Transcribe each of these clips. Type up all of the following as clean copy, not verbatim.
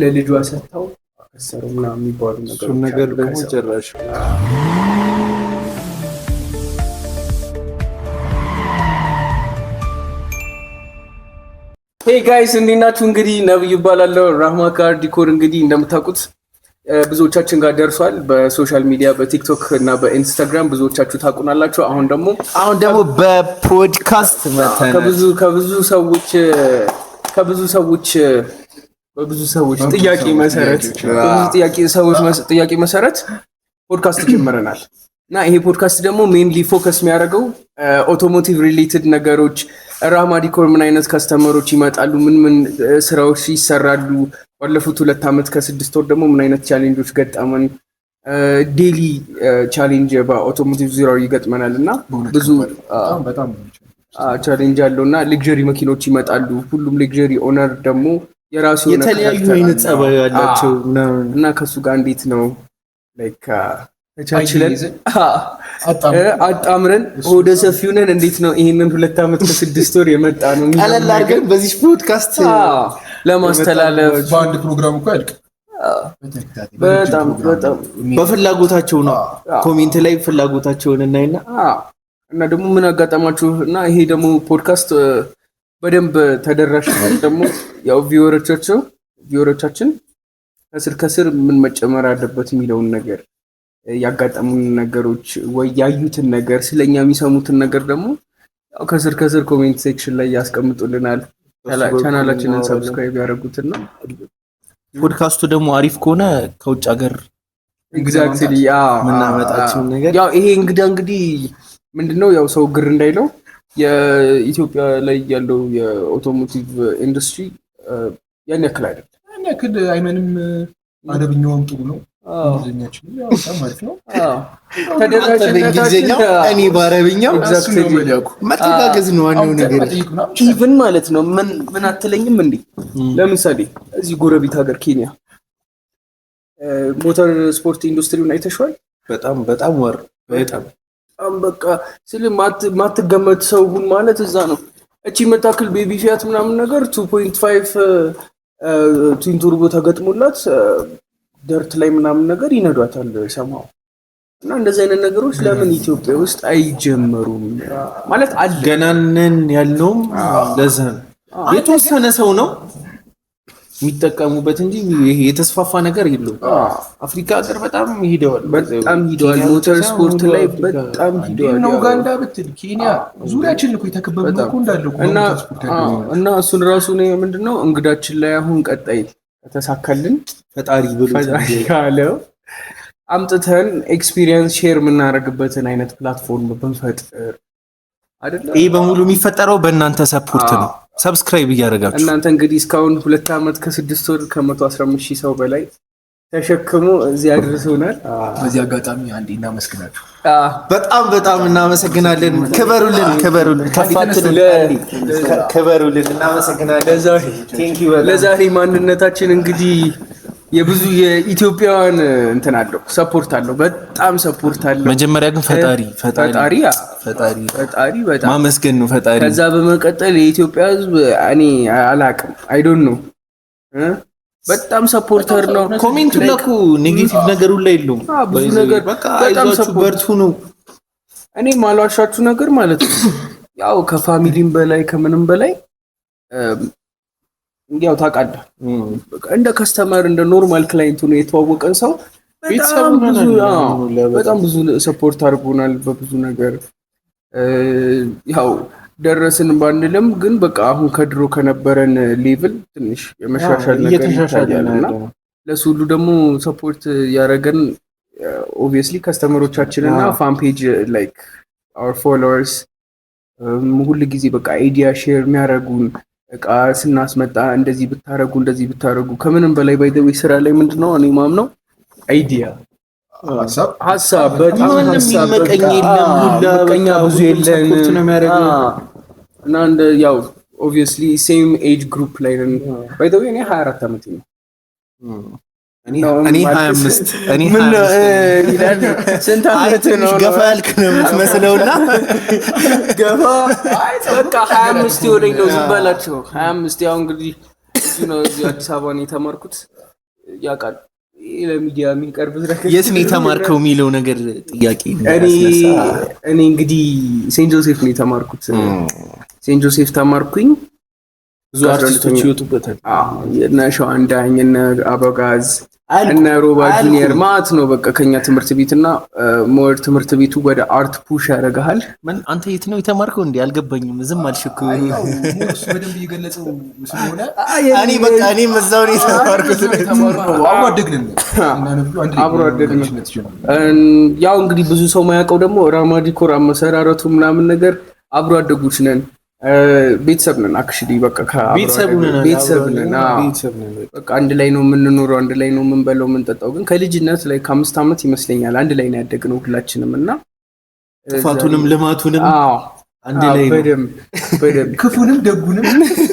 ለልጇ ሰጥተው አከሰሩ ምናምን የሚባሉ ነገር ደግሞ ጭራሽ ሄይ ጋይስ እንዴት ናችሁ? እንግዲህ ነብዩ እባላለሁ። ራህማ ካር ዲኮር እንግዲህ እንደምታውቁት ብዙዎቻችን ጋር ደርሷል። በሶሻል ሚዲያ በቲክቶክ እና በኢንስታግራም ብዙዎቻችሁ ታውቁናላችሁ። አሁን ደግሞ በፖድካስት መተን ከብዙ ሰዎች ጥያቄ መሰረት ፖድካስት ጀምረናል እና ይሄ ፖድካስት ደግሞ ሜንሊ ፎከስ የሚያደርገው አውቶሞቲቭ ሪሌትድ ነገሮች፣ ራህማ ዲኮር ምን አይነት ከስተመሮች ይመጣሉ፣ ምን ስራዎች ይሰራሉ፣ ባለፉት 2 ዓመት ከ6 ወር ደግሞ ምን አይነት ቻሌንጆች ገጠመን፣ ዴሊ ቻሌንጅ በአውቶሞቲቭ ዙሪያው ይገጥመናል እና ብዙ በጣም ቻሌንጅ አለውና ሌክዠሪ መኪኖች ይመጣሉ። ሁሉም ሌክዠሪ ኦነር ደግሞ የራሱ የተለያዩ አይነት ጸባይ ያላቸው እና ከሱ ጋር እንዴት ነው ላይክ ተቻችለን አጣምረን ወደ ሰፊው ነን እንዴት ነው ይሄንን 2 ዓመት ከ6 ወር የመጣ ነው ቀለል አድርገን በዚህ ፖድካስት ለማስተላለፍ በአንድ ፕሮግራም እኮ ያልቅ በጣም በፍላጎታቸው ነው። ኮሜንት ላይ ፍላጎታቸውን እና ደግሞ ምን አጋጠማችሁ እና ይሄ ደግሞ ፖድካስት በደንብ ተደራሽ ደግሞ ያው ቪወሮቻችን ከስር ምን መጨመር አለበት የሚለውን ነገር ያጋጠሙን ነገሮች ወይ ያዩትን ነገር ስለኛ የሚሰሙትን ነገር ደግሞ ያው ከስር ኮሜንት ሴክሽን ላይ ያስቀምጡልናል። ቻናላችንን ሰብስክራይብ ያደርጉትና ፖድካስቱ ደግሞ አሪፍ ከሆነ ከውጭ ሀገር ኤግዛክትሊ ምናመጣቸው ነገር ያው ይሄ እንግዲህ ምንድነው ያው ሰው ግር እንዳይለው የኢትዮጵያ ላይ ያለው የአውቶሞቲቭ ኢንዱስትሪ ያን ያክል አይደለም። ያን ያክል አይመንም አረብኛውም ጥሩ ነው። እንግሊዝኛችን ያው በጣም አሪፍ ነው። በእንግሊዝኛው እኔ በአረብኛው መተጋገዝ ነው ዋናው ነገር። ኢቭን ማለት ነው ምን አትለኝም እንዴ? ለምሳሌ እዚህ ጎረቤት ሀገር ኬንያ ሞተር ስፖርት ኢንዱስትሪውን አይተሽዋል? በጣም በጣም በቃ ማትገመት ሰው ሁን ማለት እዛ ነው። እቺ መታክል ቤቢ ፊያት ምናምን ነገር 2.5 ትዊን ቱርቦ ተገጥሞላት ደርት ላይ ምናምን ነገር ይነዷታል ሰማው። እና እንደዚህ አይነት ነገሮች ለምን ኢትዮጵያ ውስጥ አይጀመሩም ማለት አለ። ገናነን ያለውም ለዛ የተወሰነ ሰው ነው የሚጠቀሙበት እንጂ ይሄ የተስፋፋ ነገር የለውም። አፍሪካ ሀገር በጣም ሄደዋል። ሞተር ስፖርት ላይ በጣም ሄደዋል። ኡጋንዳ ብትል ኬንያ ዙሪያችን እኮ የተከበበው እኮ እንዳለው እና እሱን ራሱ ነው ምንድነው እንግዳችን ላይ አሁን ቀጣይ ተሳካልን ፈጣሪ ካለው አምጥተን ኤክስፒሪየንስ ሼር የምናደርግበትን አይነት ፕላትፎርም ብንፈጥር አይደለም። ይሄ በሙሉ የሚፈጠረው በእናንተ ሰፖርት ነው። ሰብስክራይብ እያደረጋችሁ እናንተ እንግዲህ እስካሁን 2 ዓመት ከ6 ወር ከ115,000 ሰው በላይ ተሸክሞ እዚህ አድርሰውናል። በዚህ አጋጣሚ አንዴ እናመስግናችሁ። በጣም እናመሰግናለን። ክበሩልን እናመሰግናለን። ለዛሬ ማንነታችን እንግዲህ የብዙ የኢትዮጵያውያን እንትን አለው ሰፖርት አለው። በጣም ሰፖርት አለው። መጀመሪያ ግን ፈጣሪ በጣም ማመስገን ነው ፈጣሪ። ከዛ በመቀጠል የኢትዮጵያ ሕዝብ እኔ አላቅም አይ ዶንት ኖ በጣም ሰፖርተር ነው። ኮሜንቱ ለኩ ኔጌቲቭ ነገር ሁላ የለውም። ብዙ ነገር በጣም ሰፖርቱ ነው። እኔ ማሏሻችሁ ነገር ማለት ነው ያው ከፋሚሊም በላይ ከምንም በላይ ያው ታውቃለህ እንደ ከስተመር እንደ ኖርማል ክላይንት ነው የተዋወቀን ሰው በጣም ብዙ ሰፖርት አድርጎናል በብዙ ነገር። ያው ደረስን ባንልም ግን በቃ አሁን ከድሮ ከነበረን ሌቭል ትንሽ የመሻሻል ነገር ይታያልና ለሱ ሁሉ ደግሞ ሰፖርት ያደረገን ኦብቪየስሊ ከስተመሮቻችንና ፋን ፔጅ ላይክ our followers ሁሉ ጊዜ በቃ አይዲያ ሼር የሚያደርጉን እቃ ስናስመጣ እንደዚህ ብታረጉ ከምንም በላይ ባይ ዘ ዌይ ስራ ላይ ምንድነው እኔ ማምነው አይዲያ ሐሳብ በጣም ሐሳብ መቀኛ ብዙ የለን እና እንደ ያው ኦብቪየስሊ ሴም ኤጅ ግሩፕ ላይ ነን። ባይ ዘ ዌይ እኔ 24 ዓመት ነው። እኔ 25 ይላል። ስንት ዓመት ነው? ገፋ ያልክ ነው የምትመስለውና ገፋ በቃ 25 ይወደኝ ነው ዝም በላቸው። 25 ያው እንግዲህ ነው እዚህ አዲስ አበባ ነው የተማርኩት። ያውቃል። ለሚዲያ የሚቀርብ የት ነው የተማርከው የሚለው ነገር ጥያቄ እኔ እንግዲህ ሴንት ጆሴፍ ነው የተማርኩት። ሴንት ጆሴፍ ተማርኩኝ። ብዙ አርቲስቶች ይወጡበታል። እነ ሸዋንዳኝ እነ አበጋዝ እነ ሮባ ጁኒየር ማት ነው በቃ ከኛ ትምህርት ቤትና ሞር ትምህርት ቤቱ ወደ አርት ፑሽ ያደርጋል። አንተ የት ነው የተማርከው? እንዴ አልገባኝም። ዝም አልሽኩ። እሱ በደንብ እየገለጸው ስለሆነ እኔ በቃ እኔም እዛው ነው የተማርኩት። አብሮ አደግን። ያው እንግዲህ ብዙ ሰው ማያውቀው ደግሞ ራማዲኮር አመሰራረቱ ምናምን ነገር አብሮ አደጉች ነን። ቤተሰብ ነን አክቹሊ በቃ ቤተሰብ ነን። በቃ አንድ ላይ ነው የምንኖረው፣ አንድ ላይ ነው የምንበላው የምንጠጣው። ግን ከልጅነት ላይ ከ5 ዓመት ይመስለኛል አንድ ላይ ነው ያደግነው ሁላችንም እና ጥፋቱንም ልማቱንም አንድ ላይ በደንብ ክፉንም ደጉንም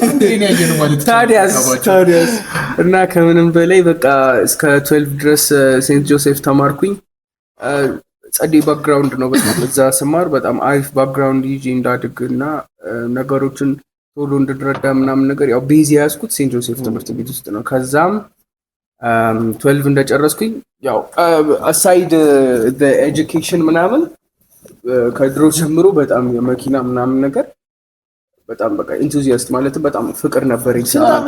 አንድ ላይ ነው ያየነው ማለት ነው። ታዲያስ እና ከምንም በላይ በቃ እስከ 12 ድረስ ሴንት ጆሴፍ ተማርኩኝ። ጸዴ ባክግራውንድ ነው በጣም እዛ ስማር በጣም አሪፍ ባክግራውንድ ይዤ እንዳድግና ነገሮችን ቶሎ እንድረዳ ምናምን ነገር ያው ቤዝ ያዝኩት ሴንት ጆሴፍ ትምህርት ቤት ውስጥ ነው። ከዛም 12 እንደጨረስኩኝ ያው አሳይድ ዘ ኤጁኬሽን ምናምን ከድሮ ጀምሮ በጣም የመኪና ምናምን ነገር በጣም በቃ ኢንቱዚያስት ማለት በጣም ፍቅር ነበረኝ።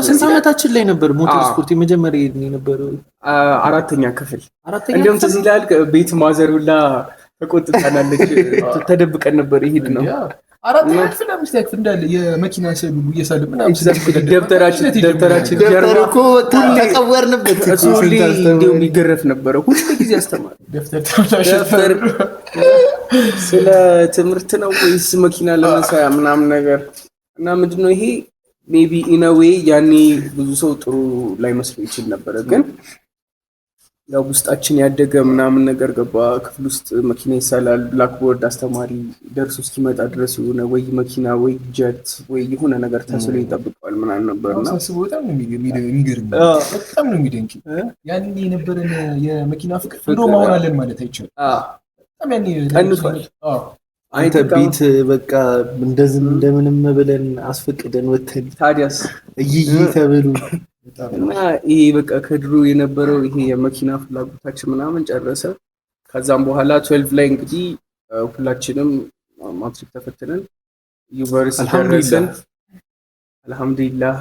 ስንት ዓመታችን ላይ ነበር ሞተር ስፖርት የመጀመሪያ የነበረው? 4ኛ ክፍል። እንደውም ትዝ ይላል ቤት ማዘር ሁላ ተቆጥታናለች። ተደብቀን ነበር ይሄድ ነው 4ኛ ክፍል 5ኛ ክፍል እንዳለ የመኪና ሰሉ እየሳለ ምናምን ደብተራችን ጀርባ እኮ ተቀወርንበት። እሱ ሁሌ እንደውም ይገረፍ ነበረ ሁሉ ጊዜ አስተማሪ ደብተር ስለ ትምህርት ነው ወይስ መኪና ለመሳያ ምናምን ነገር እና ምንድነው ይሄ ሜቢ ኢን አ ዌይ ያኔ ብዙ ሰው ጥሩ ላይ መስሎ ይችል ነበር። ግን ያው ውስጣችን ያደገ ምናምን ነገር ገባ። ክፍል ውስጥ መኪና ይሳላል። ብላክቦርድ አስተማሪ ደርሶ እስኪመጣ ድረስ የሆነ ወይ መኪና ወይ ጀት ወይ የሆነ ነገር ተስሎ ይጠብቀዋል ምናምን ነበርና ሳስበው በጣም ነው የሚገርም በጣም ነው የሚደንቅ። ያኔ የነበረን የመኪና ፍቅር እንደው ማወራ አለን ማለት አይቻልም። በጣም ያኔ ቀንሷል። አንተ ቤት በቃ እንደምንም ብለን አስፈቅደን ወተን ታዲያስ እይይ ተብሉ እና ይሄ በቃ ከድሮ የነበረው ይሄ የመኪና ፍላጎታችን ምናምን ጨረሰ። ከዛም በኋላ 12 ላይ እንግዲህ ሁላችንም ማትሪክ ተፈትነን ዩኒቨርሲቲ ደረሰን። አልሐምዱሊላህ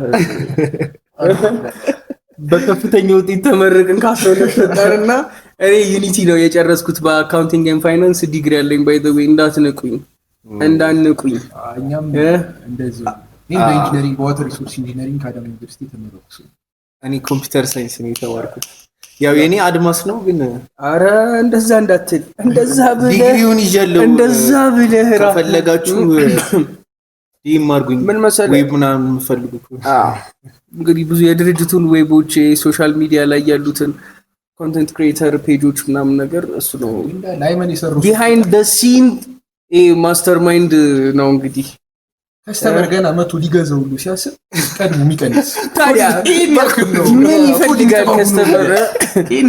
በከፍተኛ ውጤት ተመረቅን። ከ12 ተጠርና እኔ ዩኒቲ ነው የጨረስኩት በአካውንቲንግ ኤንድ ፋይናንስ ዲግሪ ያለኝ። ባይ ዘ ዌይ እንዳንቁኝ እኛም እንደዚህ እኔ በኢንጂነሪንግ በዋተር ሪሶርስ ኢንጂነሪንግ ከአዳማ ዩኒቨርሲቲ ተመረቅኩ። እኔ ኮምፒውተር ሳይንስ ነው የተማርኩት። ያው የኔ አድማስ ነው ግን አረ እንደዛ እንዳትል እንደዛ ብለህ ዲግሪውን ይዤለው እንደዛ ብለህ ከፈለጋችሁ ይማርጉኝ ምን መሰለህ ዌብ ምናምን የምፈልጉ እንግዲህ ብዙ የድርጅቱን ዌቦች ሶሻል ሚዲያ ላይ ያሉትን ኮንቴንት ክሪኤተር ፔጆች ምናምን ነገር እሱ ነው ላይመን ይሰሩ ቢሃይንድ ዘ ሲን ማስተርማይንድ ነው እንግዲህ ከስተመር ገና መቶ ሊገዛው ሁሉ ሲያስብ ቀድሞ የሚቀንስ ታዲያ ምን ይፈልጋል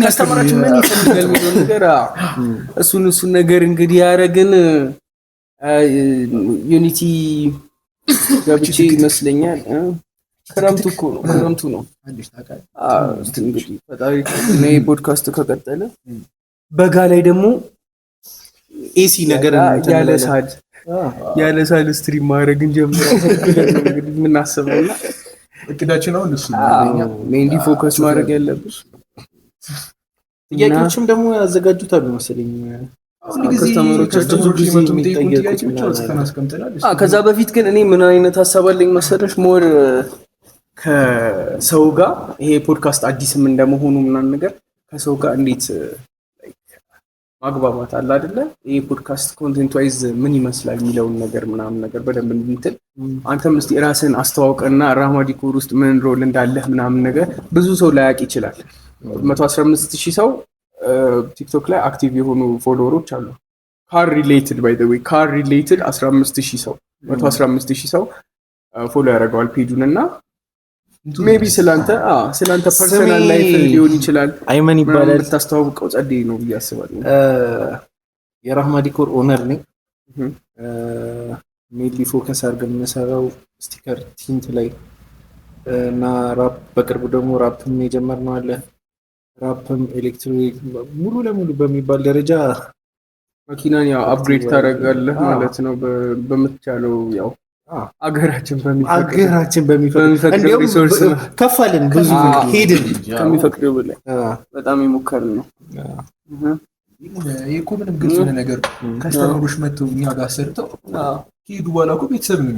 ከስተመራችን ምን ይፈልጋል የሚለው ነገር እሱን ነገር እንግዲህ ያረግን ዩኒቲ ገብቼ ይመስለኛል። ክረምቱ ነው እንግዲህ ፈጣሪ ነው ፖድካስት ከቀጠለ በጋ ላይ ደግሞ ኤሲ ነገር ያለ ሳል ስትሪም ማድረግ እንጀምራለን። እንግዲህ ምን አስበውና እቅዳችን ነው እሱ ሜንሊ ፎከስ ማድረግ ያለብን። ጥያቄዎችም ደግሞ ያዘጋጁታል መሰለኝ ከስተመሮቻችን ብዙ ጊዜ የሚጠየቁት። ከዛ በፊት ግን እኔ ምን አይነት ሀሳብ አለኝ መሰለሽ ሞር ከሰው ጋር ይሄ ፖድካስት አዲስም እንደመሆኑ ምናምን ነገር ከሰው ጋር እንዴት ማግባባት አለ አይደለ? ይሄ ፖድካስት ኮንቴንት ዋይዝ ምን ይመስላል የሚለውን ነገር ምናምን ነገር በደንብ እንድንትል አንተም እስቲ ራስን አስተዋውቅና ራማዲኮር ውስጥ ምን ሮል እንዳለህ ምናምን ነገር ብዙ ሰው ላያውቅ ይችላል። 115,000 ሰው ቲክቶክ ላይ አክቲቭ የሆኑ ፎሎወሮች አሉ። ካር ሪሌትድ ባይ ዘ ዌይ ካር ሪሌትድ 15,000 ሰው 115,000 ሰው ፎሎ ያደርገዋል ፔጁን እና ሜቢ ስላንተ ፐርሰናል ላይፍ ሊሆን ይችላል። አይመን ይባላል ታስተዋውቀው ጸዴ ነው ብዬ አስባለሁ። የራማዲኮር ኦነር ነኝ። ሜንሊ ፎከስ አድርገን የምንሰራው ስቲከር ቲንት ላይ እና ራፕ፣ በቅርቡ ደግሞ ራፕም የጀመርነው አለ። ራፕም ኤሌክትሪክ ሙሉ ለሙሉ በሚባል ደረጃ መኪናን ያው አፕግሬድ ታደርጋለህ ማለት ነው በምትቻለው ያው አገራችን በሚፈቅደው ሪሶርስ ከፋልን ብዙ ሄድን ከሚፈቅደው በላይ በጣም የሞከርን ነው። ይሄ እኮ ምንም ግልጽ የሆነ ነገር ከስተመሮች መጥተው እኛ ጋር ሰርተው ከሄዱ በኋላ እኮ ቤተሰብ ነው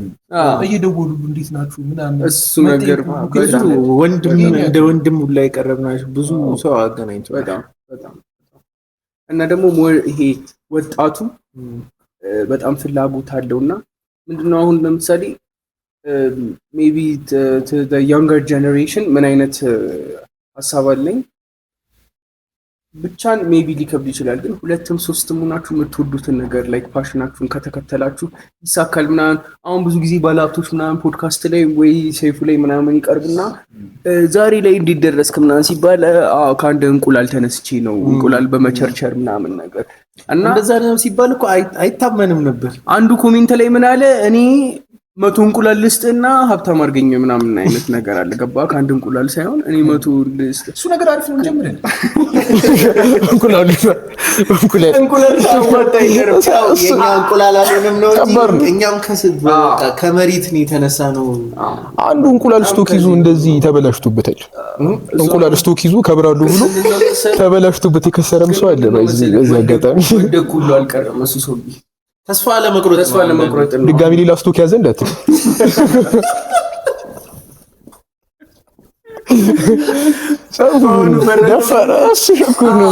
እየደወሉ እንዴት ናችሁ ምናምን እሱ ነገር ወንድም እንደ ወንድም ላይ ቀረብናችሁ ብዙ ሰው አገናኝቶ በጣም እና ደግሞ ይሄ ወጣቱ በጣም ፍላጎት አለውና ምንድነው አሁን ለምሳሌ ሜቢ the younger generation ምን አይነት ሐሳብ አለኝ ብቻን ሜቢ ሊከብድ ይችላል ግን ሁለትም ሶስትም ሆናችሁ የምትወዱትን ነገር ላይክ ፓሽናችሁን ከተከተላችሁ ይሳካል ምናምን አሁን ብዙ ጊዜ ባለሀብቶች ምናምን ፖድካስት ላይ ወይ ሰይፉ ላይ ምናምን ይቀርብና ዛሬ ላይ እንዲደረስክ ምናምን ሲባል ከአንድ እንቁላል ተነስቼ ነው እንቁላል በመቸርቸር ምናምን ነገር እና እንደዛ ነው ሲባል እኮ አይታመንም ነበር። አንዱ ኮሜንት ላይ ምን አለ እኔ 100 እንቁላል ልስጥና ሀብታም አድርገኝ ምናምን አይነት ነገር አለ ገባ ከአንድ እንቁላል ሳይሆን እኔ 100 ልስጥ እሱ ነገር አሪፍ ነው ጀምረን እንቁላል ታዋጣ ይገርምሻው የኛ እንቁላል አለንም ነው እንጂ እኛም ከመሬት ነው የተነሳ ነው። አንዱ እንቁላል ስቶክ ይዞ እንደዚህ ተበላሽቶበታል። እንቁላል ስቶክ ይዞ ከብራሉ ብሎ ተበላሽቶበት የከሰረም ሰው አለ። በዚህ አጋጣሚ ደኩሉ አልቀረም እሱ ሰው ተስፋ ለመቁረጥ ድጋሚ ሌላ ስቶክ ያዘ እንዳት ሰውን ደፈራስ ነው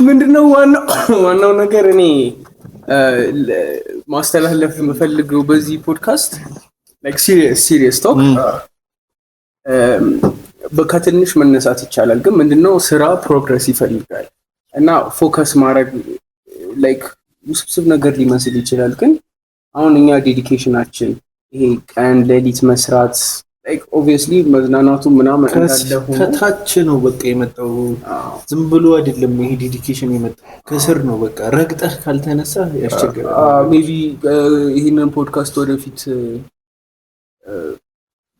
ምንድነው ዋናው ነገር እኔ ማስተላለፍ የምፈልገው በዚህ ፖድካስት ላይክ ሲሪየስ ቶክ በከትንሽ መነሳት ይቻላል ግን ምንድነው ስራ ፕሮግረስ ይፈልጋል እና ፎከስ ማድረግ ላይክ ውስብስብ ነገር ሊመስል ይችላል ግን አሁን እኛ ዴዲኬሽናችን ይሄ ቀን ሌሊት መስራት ላይክ ኦብቪየስሊ መዝናናቱ ምናምን እንዳለ ሆኖ ከታች ነው በቃ የመጣው ዝም ብሎ አይደለም ይሄ ዴዲኬሽን የመጣው ከስር ነው በቃ ረግጠህ ካልተነሳ ያስቸግራል። ሜቢ ይሄንን ፖድካስት ወደፊት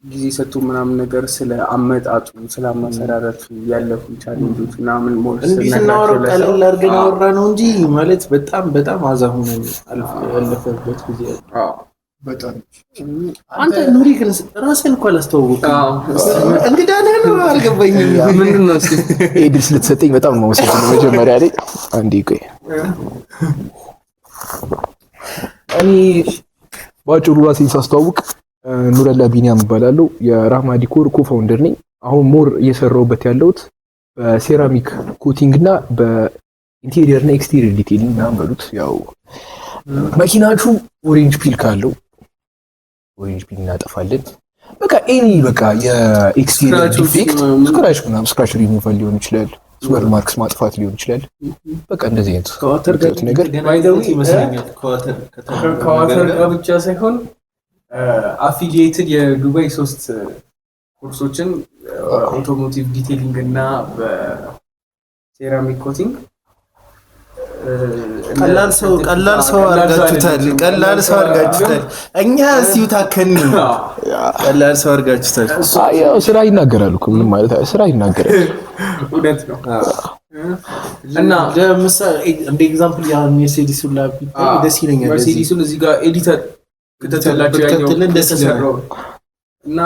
ጊዜ ሰጥቶ ምናምን ነገር ስለ አመጣጡ ስለ አመሰራረቱ ያለፉ ቻሌንጆች ምናምን እንዴት ነው ቀለል አድርገን አወራ ነው እንጂ ማለት በጣም አዛሁነን ያለፈበት ጊዜ በጣም አንተ ኑሪ ግን ራስህን እንኳን አስተዋወቅከው እንግዳ ነህ ነው አልገባኝም ምንድን ነው እስኪ ኤድል ስለተሰጠኝ በጣም ነው መሰለኝ መጀመሪያ ላይ አንዴ ቆይ እኔ ባጭሩ ራሴን ሳስተዋውቅ ኑረላ ቢኒያም እባላለሁ የራህማ ዲኮር ኮፋውንደር ነኝ። አሁን ሞር እየሰራሁበት ያለሁት በሴራሚክ ኮቲንግ እና በኢንቴሪየር እና ኤክስቴሪየር ዲቴይሊንግ ምናምን በሉት ያው መኪናችሁ ኦሬንጅ ፒል ካለው ኦሬንጅ ፒል እናጠፋለን። በቃ ኤኒ በቃ የኤክስቴሪየር ዲፌክት ስክራች ሪሙቫል ሊሆን ይችላል ሱፐር ማርክስ ማጥፋት ሊሆን ይችላል። በቃ እንደዚህ አይነት ከዋተር ነገር ባይደው ይመስለኛል ከዋተር ጋር ብቻ ሳይሆን አፊሊየትድ የዱባይ 3 ኮርሶችን አውቶሞቲቭ ዲቴይሊንግ እና በሴራሚክ ኮቲንግ ቀላል ሰው አርጋችሁታል። እኛ እዚሁ ታከን ቀላል ሰው አርጋችሁታል። ያው ስራ ይናገራሉ እኮ ምንም ማለት ስራ ይናገራል። እውነት ነው። እና ለምሳሌ እንደ ኤግዛምፕል ያ ሜርሴዲሱን ላቢ ደስ ይለኛል። ሜርሴዲሱን እዚህ ጋር ኤዲተር ከተተላችሁ ያኛው እንደተሰራው እና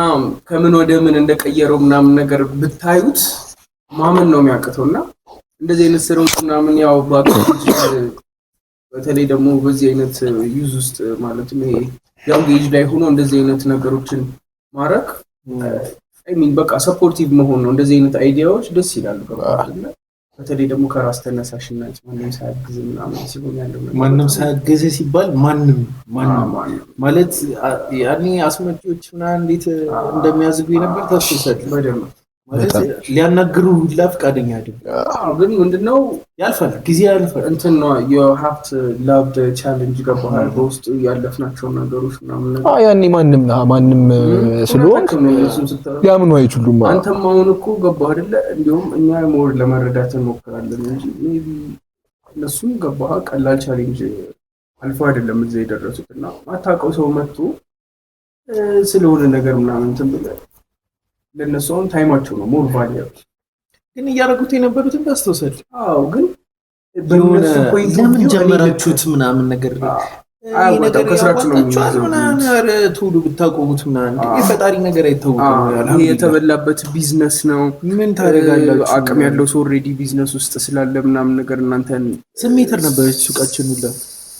ከምን ወደ ምን እንደቀየረው ምናምን ነገር ብታዩት ማመን ነው የሚያቅተውና እንደዚህ አይነት ስራዎች ምናምን ያው በተለይ ደግሞ በዚህ አይነት ዩዝ ውስጥ ማለት ነው ይሄ ያንግ ኤጅ ላይ ሆኖ እንደዚህ አይነት ነገሮችን ማረክ አይ ሚን በቃ ሰፖርቲቭ መሆን ነው። እንደዚህ አይነት አይዲያዎች ደስ ይላሉ ገባልና በተለይ ደግሞ ከራስ ተነሳሽነት ማንም ሳያግዝ ምናምን ሲሆን ያለው ማንም ሳያግዝ ሲባል ማንም ማለት ያኔ አስመጪዎች ምናምን እንዴት እንደሚያዝጉ ነበር ተስሰት በደም ማለት ሊያናግሩ ሁላ ፈቃደኛ አይደለም። ግን ምንድነው ያልፋል ጊዜ ያልፋል እንትን ነው you have to love the challenge ገባህ በውስጡ ያለፍናቸው ነገሮች ምናምን ነገር ያኔ ማንም ስለሆነ ያምኑ አይችሉም። አንተም አሁን እኮ ገባህ አይደለ እንዲሁም እኛ ሞር ለመረዳት እንሞክራለን እንጂ ሜቢ እነሱም ገባህ ቀላል ቻሌንጅ አልፎ አይደለም እዚህ የደረሱትና ማታውቀው ሰው መጥቶ ስለሆነ ነገር ምናምን እንትን ብለህ ለነሱ ታይማቸው ነው ሞር ቫልዩ ግን እያደረጉት የነበሩትን ታስተውሳለህ? አዎ ግን የሆነ ለምን ጀመራችሁት ምናምን ነገር ነገር ከስራችሁ ነው ምናምን ቶሎ ብታቆሙት ምናምን የፈጣሪ ነገር አይታወቅም። የተበላበት ቢዝነስ ነው። ምን ታደርጋላችሁ? አቅም ያለው ሰው ኦልሬዲ ቢዝነስ ውስጥ ስላለ ምናምን ነገር እናንተን 8 ሜትር ነበረች ሱቃችን ሁላ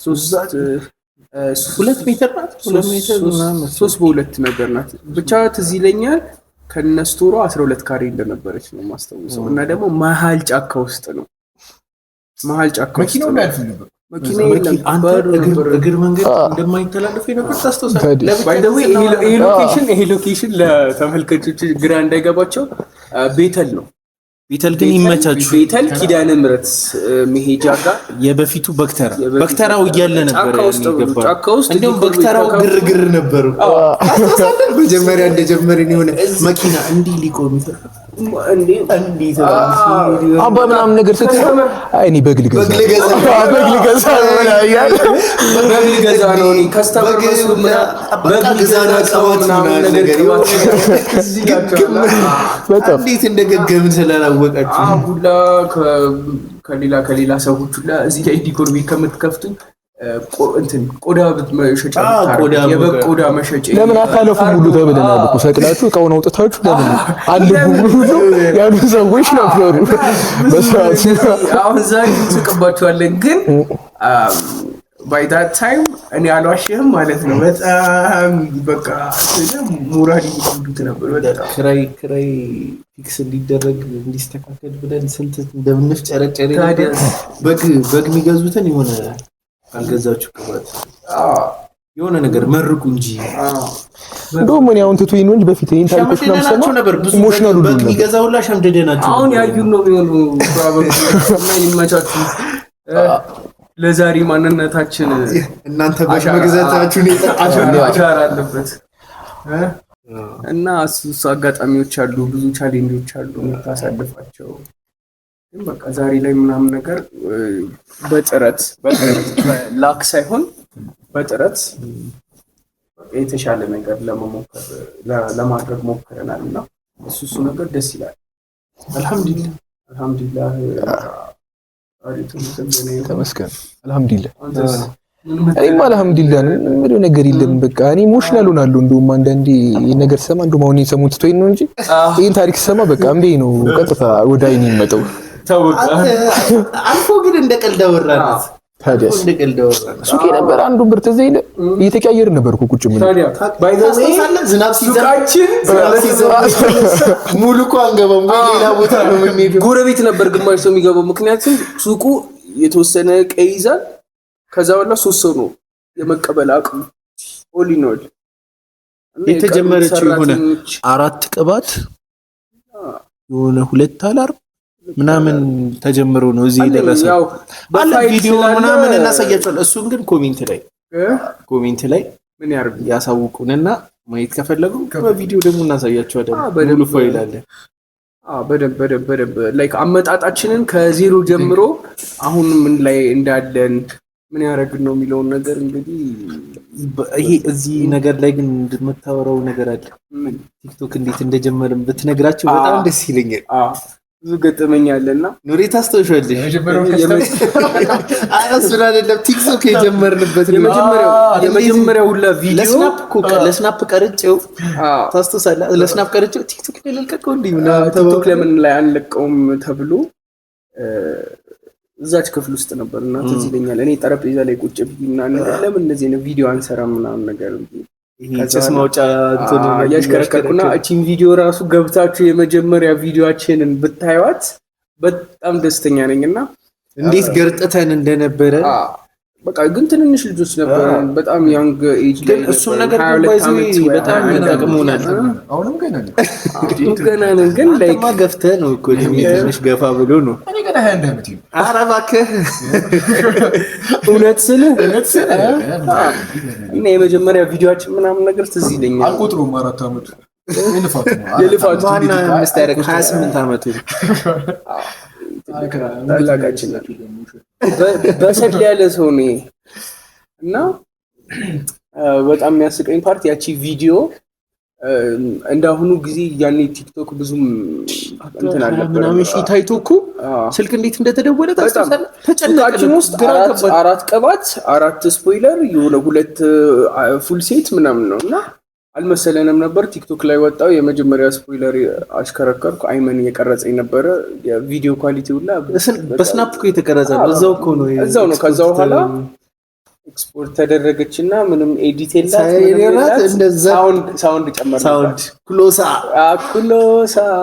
2 ሜትር ናት። 2 ሜትር ምናምን 3 በ2 ነገር ናት። ብቻ ትዝ ይለኛል ከነስቶሮ 12 ካሬ እንደነበረች ነው ማስተውሰው። እና ደግሞ መሀል ጫካ ውስጥ ነው። መሀል ጫካ ውስጥ መኪናው ያልፍ ነበር። መኪና እግር መንገድ እንደማይተላለፍ የነበር ታስተውሳለህ? ባይ ዘ ዌይ ይሄ ሎኬሽን ለተመልካቾች ግራ እንዳይገባቸው ቤተል ነው። ቤተል ግን ይመቻችሁ። ቤተል ኪዳነ ምሕረት መሄጃ ጋር የበፊቱ በክተራው እያለ ነበር ጫካ ውስጥ እንደውም በክተራው ግርግር ነበሩ። መጀመሪያ እንደጀመርን የሆነ መኪና እንዲህ ሊቆም አባ ምናምን ነገር ስትሰማ እኔ በግ ልገዛ ነው ከስተመር እንዴት እንደገገምን ስላላወቃችሁ ሁላ ከሌላ ሰዎች ሁላ እዚህ ላይ ዲኮር ቤት ከምትከፍቱ ቆዳ መሸጫ ቆዳ መሸጫ ለምን አታለፉም ሁሉ ተብለናል እኮ ሰቅላችሁ እቃውን አውጥታችሁ ለምን አለፉም ሁሉ ያሉ ሰዎች ነበሩ። በሰዓቱ አሁን ዛሬ ትቀባችኋለን ግን by that time እኔ አልዋሽህም ማለት ነው። በጣም በቃ ሞራል ይሉት ነበር። በጣም ክራይ ፊክስ እንዲደረግ እንዲስተካከል ብለን ስንት እንደምንፍጨረጨር በግ የሚገዙትን የሆነ አልገዛችሁ ቅባት የሆነ ነገር መርቁ እንጂ እንደውም እኔ አሁን ትቶኝ ነው እንጂ በፊት ይሄን ታሪኮች ለምሰማ ነበር ብዙ ኢሞሽናል ሁሉ ነበር የሚገዛውላ ሸምደደናችሁ። አሁን ያዩን ነው የሚሆኑ ፕሮባብሊ እና ይመቻችሁ። ለዛሬ ማንነታችን እናንተ በመግዛታችሁን አሻራ አለበት እና እሱ አጋጣሚዎች አሉ፣ ብዙ ቻሌንጆች አሉ የምታሳልፋቸው። ግን በቃ ዛሬ ላይ ምናምን ነገር በጥረት ላክ ሳይሆን በጥረት የተሻለ ነገር ለማድረግ ሞክረናል እና እሱ ነገር ደስ ይላል። አልሐምዱሊላህ ተመስገን አልሐምዱሊላህ። እኔማ አልሐምዱሊላህ ምንም ነገር የለም። በቃ እኔ ኢሞሽናል ሆናለሁ። እንደውም አንዳንዴ ነገር ሰማ እንደውም አሁን ሰሞኑን ትቶኝ ነው እንጂ ይሄን ታሪክ ሰማ በቃ እምቢ ነው ቀጥታ ወደ አይኔ የሚመጣው። አልፎ ግን እንደ ቀልድ አወራናት። ታዲያስ እንደ ቀልድ አወራናት። ሱቄ ነበር አንዱ ብር ትዝ ይለ እየተቀያየርን ነበር እኮ ቁጭ ምን ታዲያ ባይ ዘ ዌይ ዝናብ ሱቃችን ሙሉ እኮ አንገባም፣ ሌላ ቦታ ነው የምንሄደው። ጎረቤት ነበር ግማሽ ሰው የሚገባው። ምክንያቱም ሱቁ የተወሰነ ቀይ ይዛል። ከዛ በኋላ 3 ሰው ነው የመቀበል አቅሙ ኦሊኖል የተጀመረችው የሆነ 4 ቅባት የሆነ 2 አላርም ምናምን ተጀምሮ ነው እዚህ የደረሰው። ያው ቪዲዮ ምናምን እናሳያቸዋለን። እሱን ግን ኮሜንት ላይ ምን ያርጉ ያሳውቁንና ማየት ከፈለጉ በቪዲዮ ደግሞ እናሳያቸዋለን። ሙሉ ፋይል አለ። በደንብ ላይክ አመጣጣችንን ከዜሮ ጀምሮ አሁን ምን ላይ እንዳለን ምን ያደርግን ነው የሚለውን ነገር እንግዲህ ይሄ እዚህ ነገር ላይ ግን እንደምታወራው ነገር አለ። ቲክቶክ እንዴት እንደጀመረም ብትነግራቸው በጣም ደስ ይለኛል። ብዙ ገጠመኛለና ኑሪ ታስተውሻለሽ? አያስብላ አይደለም ቲክቶክ የጀመርንበት የመጀመሪያው ሁላ ቪዲዮ ለስናፕ ቀርጬው ታስተውሳለህ? ለስናፕ ቀርጬው ቲክቶክ ላይ ለቀቀው እንዴ ምናምን ቲክቶክ ለምን ላይ አንለቀውም ተብሎ እዛች ክፍል ውስጥ ነበርና ትዝ ይለኛል። እኔ ጠረጴዛ ላይ ቁጭ ብዬና ለምን እንደዚህ ነው ቪዲዮ አንሰራም ምናምን ነገር ይሄ ጭስ ማውጫ እንትን ያሽከረከርኩና እቺን ቪዲዮ ራሱ ገብታችሁ የመጀመሪያ ቪዲዮአችንን ብታዩት በጣም ደስተኛ ነኝና እንዴት ገርጥተን እንደነበረ በቃ ግን ትንንሽ ልጆች ነበር፣ በጣም ያንግ ኤጅ ግን እሱም ነገር በጣም ተጠቅሞናል። አሁንም ገና ነን ግን ላይክ ገፍተህ ነው እኮ ትንሽ ገፋ ብሎ ነው። እኔ ገና 21 ዓመት ነው። ኧረ እባክህ እውነት ስልህ እና የመጀመሪያ ቪዲዮአችን ምናምን ነገር ትዝ ይለኛል። አልቆጥሩም 4 ዓመቱ የልፋቱ ማና መስታረቅ 28 ዓመቱ ታላቃችን በሰል ያለ ሰው ነው እና በጣም የሚያስቀኝ ፓርት ያቺ ቪዲዮ እንዳሁኑ ጊዜ ያኔ ቲክቶክ ብዙም እንትን አልነበረም ምናምን ታይቶ እኮ ስልክ እንዴት እንደተደወለ ታስታውሳለህ? ተጨነቅን ውስጥ አራት ቅባት 4 ስፖይለር የሆነ 2 ፉል ሴት ምናምን ነውና አልመሰለንም ነበር። ቲክቶክ ላይ ወጣው የመጀመሪያ ስፖይለር አሽከረከርኩ። አይመን እየቀረጸኝ ነበረ። የቪዲዮ ኳሊቲው ሁላ በስናፕ እኮ የተቀረጸ እዛው ነው። ከዛ በኋላ ኤክስፖርት ተደረገችና ምንም ኤዲት የላት ሳውንድ ጨመረ። ሳውንድ ኩሎሳ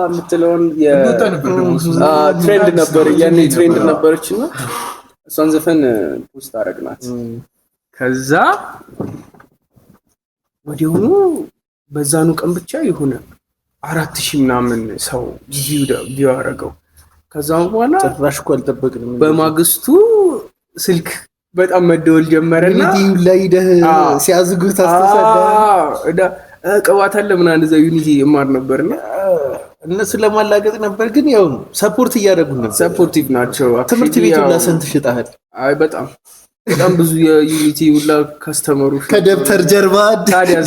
የምትለውን ትሬንድ ነበር ያኔ ትሬንድ ነበረችና እሷን ዘፈን ፖስት አደረግናት። ከዛ ወዲያውኑ በዛኑ ቀን ብቻ የሆነ 4000 ምናምን ሰው ቪው አደረገው። ከዛ በኋላ ጭራሽ እኮ አልጠበቅንም። በማግስቱ ስልክ በጣም መደወል ጀመረና ዩኒቲ ሲያዝጉት አስተሳሰደ ቅባት አለ ምናምን እዛ ዩኒቲ ይማር ነበርና እነሱ ለማላገጥ ነበር። ግን ያው ሰፖርት እያደረጉን ነበር። ሰፖርቲቭ ናቸው። ትምህርት ቤት ሁላ ስንት ሽጣሃል? አይ በጣም ብዙ የዩኒቲ ሁላ ካስተመሮች ከደብተር ጀርባ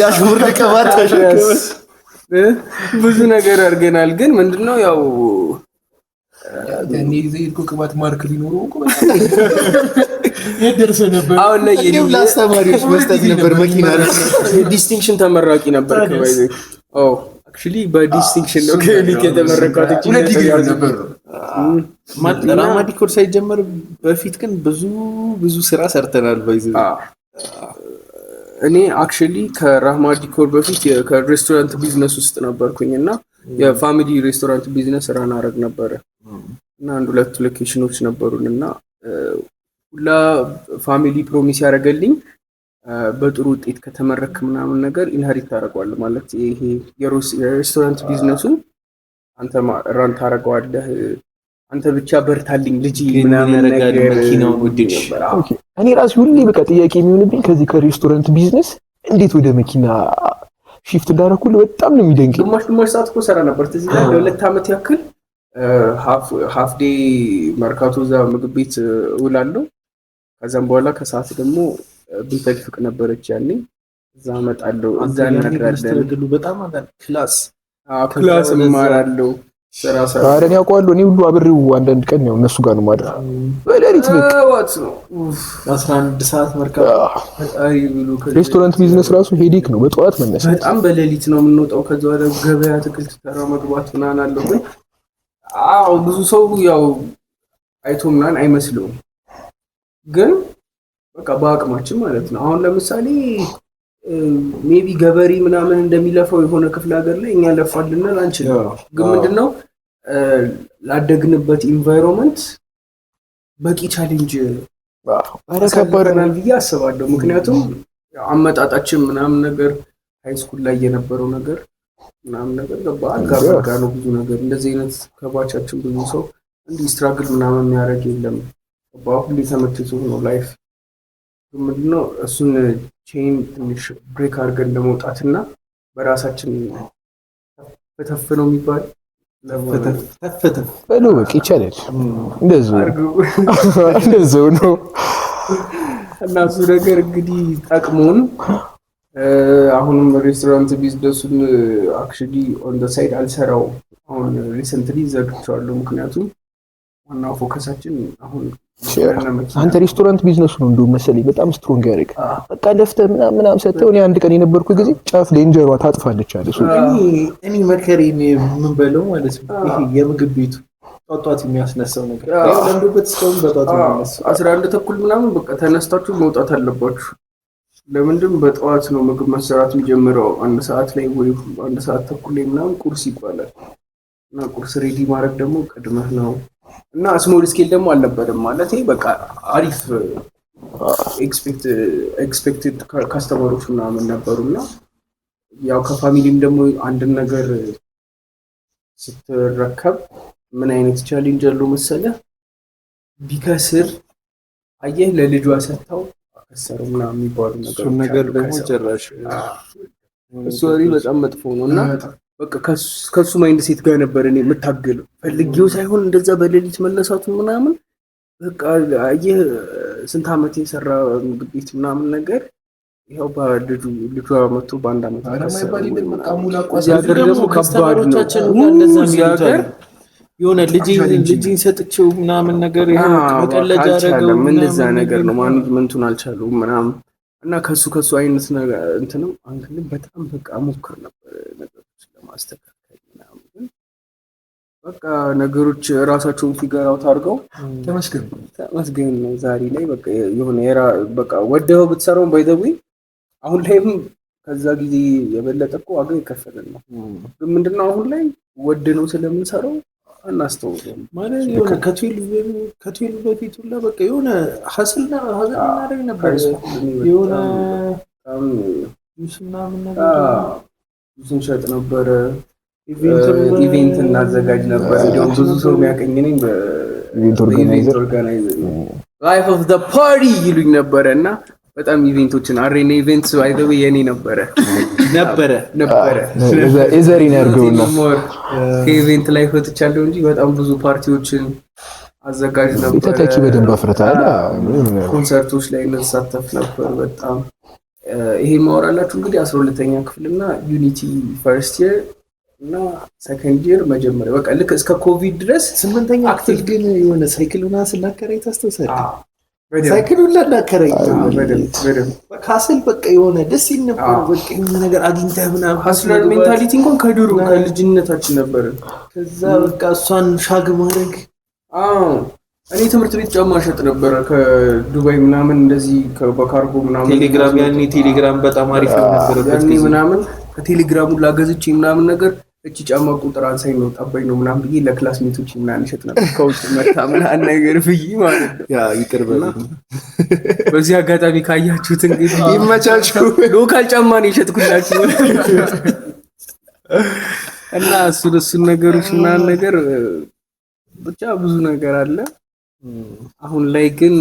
ዳሽቦርድ ቅባት ተሸከመ ብዙ ነገር አድርገናል። ግን ምንድነው ያው እኔ ዘይልኩ ቅባት ማርክ ሊኖረው እኮ ይደርሰ ነበር። አሁን ላይ ለአስተማሪዎች መስጠት ነበር። መኪና ዲስቲንክሽን ተመራቂ ነበር ከባይዘ አክቹሊ በዲስቲንክሽን ነው ከሊክ የተመረቀው ነበር። ራማ ዲኮር ሳይጀመር በፊት ግን ብዙ ስራ ሰርተናል። ባይዘ እኔ አክቹሊ ከራማ ዲኮር በፊት ከሬስቶራንት ቢዝነስ ውስጥ ነበርኩኝና የፋሚሊ ሬስቶራንት ቢዝነስ ራን አረግ ነበር እና 2 ሎኬሽኖች ነበሩንና ሁላ ፋሚሊ ፕሮሚስ ያደረገልኝ በጥሩ ውጤት ከተመረክ ምናምን ነገር ኢንሄሪት ታደርገዋለህ ማለት ይሄ የሬስቶራንት ቢዝነሱን አንተ ራን ታደርገዋለህ፣ አንተ ብቻ በርታልኝ ልጅ ምናምን ነገር መኪናውን ውድ ነበር። እኔ ራሴ ሁሌ በቃ ጥያቄ የሚሆንብኝ ከዚህ ከሬስቶራንት ቢዝነስ እንዴት ወደ መኪና ሺፍት እንዳደረኩ በጣም ነው የሚደንቀኝ። ግማሽ ሰዓት እኮ ሰራ ነበር ትዝ ይላል። ለ2 ዓመት ያክል ሃፍ ዴይ መርካቶ እዛ ምግብ ቤት ውላለሁ። ከዛም በኋላ ከሰዓት ደግሞ ቤተል ፍቅ ነበረች ያኔ እዛ እመጣለሁ። እዛ እናድራለን። በጣም ክላስ እማራለሁ። ኧረ እኔ አውቀዋለሁ። እኔ ሁሉ አብሬው አንዳንድ ቀን ነው እነሱ ጋር ነው ማድረግ። በሌሊት በቃ 11 ሰዓት መርካቶ ሬስቶራንት ቢዝነስ ራሱ ሄዴክ ነው። በጠዋት መነሳት በጣም በሌሊት ነው የምንወጣው። ከዛ ወደ ገበያ አትክልት ተራ መግባት ምናምን አለው። ግን ብዙ ሰው ያው አይቶ ምናምን አይመስለውም። ግን በቃ በአቅማችን ማለት ነው። አሁን ለምሳሌ ሜቢ ገበሬ ምናምን እንደሚለፋው የሆነ ክፍለ ሀገር ላይ እኛ ለፋልን አንችልም። ግን ምንድነው ላደግንበት ኢንቫይሮንመንት በቂ ቻሌንጅ አረከበረናል ብዬ አስባለሁ። ምክንያቱም አመጣጣችን ምናምን ነገር ሃይስኩል ላይ የነበረው ነገር ምናምን ነገር አልጋ ነው። ብዙ ነገር እንደዚህ አይነት ከባቻችን ብዙ ሰው እንዲህ ስትራግል ምናምን የሚያደርግ የለም። በአሁን ተመትቶ ነው ላይፍ። ምንድነው እሱን ቼን ትንሽ ብሬክ አድርገን ለመውጣትና በራሳችን ተፈተፍ ነው የሚባል ተፈተፍ በሉ በቃ ይቻላል። እንደዛው ነው እና እሱ ነገር እንግዲህ ጠቅሞን አሁንም ሬስቶራንት ቢዝነሱን አክቹሊ ኦን ዘ ሳይድ አልሰራው። አሁን ሪሰንትሊ ዘግቼዋለሁ። ምክንያቱም ዋናው ፎከሳችን አሁን አንተ ሬስቶራንት ቢዝነሱ ነው እንደው መሰለኝ በጣም ስትሮንግ ያደርግ። በቃ ለፍተህ ምናምን ሰጥተው እኔ አንድ ቀን የነበርኩ ጊዜ ጫፍ ላይ እንጀሯ ታጥፋለች አለ እሱ። እኔ መከሬን ምን በለው ማለት ነው። ይሄ የምግብ ቤቱ ጧጧት የሚያስነሳው ነገር ያው ለምዶበት እስካሁን በጧት ነው የሚነሳው። 11 ተኩል ምናምን በቃ ተነስታችሁ መውጣት አለባችሁ። ለምንድን በጠዋት ነው ምግብ መሰራት የሚጀምረው? 1 ሰዓት ላይ ወይ 1 ሰዓት ተኩል ላይ ምናምን ቁርስ ይባላል እና ቁርስ ሬዲ ማድረግ ደግሞ ቀድመህ ነው እና ስሞል ስኬል ደግሞ አልነበረም ማለት በቃ አሪፍ ኤክስፔክትድ ካስተመሮች ምናምን ነበሩና ያው ከፋሚሊም ደግሞ አንድን ነገር ስትረከብ ምን አይነት ቻሌንጅ አለው መሰለህ? ቢከስር አየህ ለልጇ ሰጥተው አከሰሩ ምናምን የሚባሉ ነገር ደግሞ ጭራሽ እሱ በጣም መጥፎ ነው እና በቃ ከሱ ማይንድ ሴት ጋር ነበር እኔ የምታገለው። ፈልጌው ሳይሆን እንደዛ በሌሊት መነሳቱ ምናምን በቃ አየህ ስንት ዓመት የሰራ ምግብ ቤት ምናምን ነገር ይኸው ልጇ መጥቶ በአንድ ዓመት ደግሞ ከስተመሮቻችን እንደዛ የሚሉታል የሆነ ልጅን ሰጥቼው ምናምን ነገር ይሄ መቀለጃ አደረገው እንደዛ ነገር ነው። ማኔጅመንቱን አልቻሉም ምናምን እና ከሱ አይነት ነገር እንትንም አንግልም በጣም በቃ ሞክር ነበር ነገሮችን ለማስተካከል ምናምን ግን በቃ ነገሮች ራሳቸውን ፊገር አውት አድርገው ተመስገን ነው ዛሬ ላይ በቃ የሆነ በቃ ወደው ብትሰራው ባይዘዊ አሁን ላይም ከዛ ጊዜ የበለጠ እኮ ዋጋ ይከፈላል ነው። ግን ምንድነው አሁን ላይ ወደነው ስለምንሰራው አናስተውልም ማለት የሆነ ከትዌል በፊት ሁላ በቃ የሆነ ሐስልና እናደርግ ነበር የሆነ ዩስና ምን ነገር ስንሸጥ ነበር ኢቨንት እናዘጋጅ ነበር እንደውም ብዙ ሰው የሚያቀኝ ነኝ በኢቨንት ኦርጋናይዘር ላይፍ ኦፍ ዘ ፓርቲ ይሉኝ ነበርና በጣም ኢቨንቶችን አሬና ኢቨንትስ አይደው የኔ ነበረ እዘሪን ያርገውና ኢቨንት ላይ ፈትቻለሁ እንጂ በጣም ብዙ ፓርቲዎችን አዘጋጅ ነበር። ተተኪ በደንብ አፍርታል። ኮንሰርቶች ላይ እንሳተፍ ነበር በጣም ይሄ ማወራላችሁ እንግዲህ 12ኛ ክፍልና ዩኒቲ ፈርስት ኢየር እና ሰከንድ ኢየር መጀመሪያ በቃ ልክ እስከ ኮቪድ ድረስ 8ኛ ክፍል ግን የሆነ ሳይክልና ስላከራይ ታስተውሳለህ ሳይክሉን ለናከራይ ካስል በቃ የሆነ ደስ ይል ነበር በቃ የሆነ ነገር አግኝተህ ምናምን ሀስለር ሜንታሊቲ እንኳን ከድሮ ከልጅነታችን ነበር። ከዛ በቃ እሷን ሻግ ማድረግ እኔ ትምህርት ቤት ጫማ ሸጥ ነበር ከዱባይ ምናምን እንደዚህ በካርጎ ምናምን ቴሌግራም በጣም አሪፍ ነበር ምናምን ከቴሌግራሙ ላገዝቼ ምናምን ነገር እቺ ጫማ ቁጥር አንሳኝ ነው ጠባኝ ነው ምናምን ብዬ ለክላስሜቶች ምናምን ሸጥ ነበር ከውጭ መጣ ምናምን ነገር ብዬ ማለት ነው። ያ ይቅርበል በዚህ አጋጣሚ ካያችሁት እንግዲህ ይመቻችሁ ሎካል ጫማ ነው የሸጥኩላችሁ እና እሱን ነገሮች ምናምን ነገር ብቻ ብዙ ነገር አለ። አሁን ላይ ግን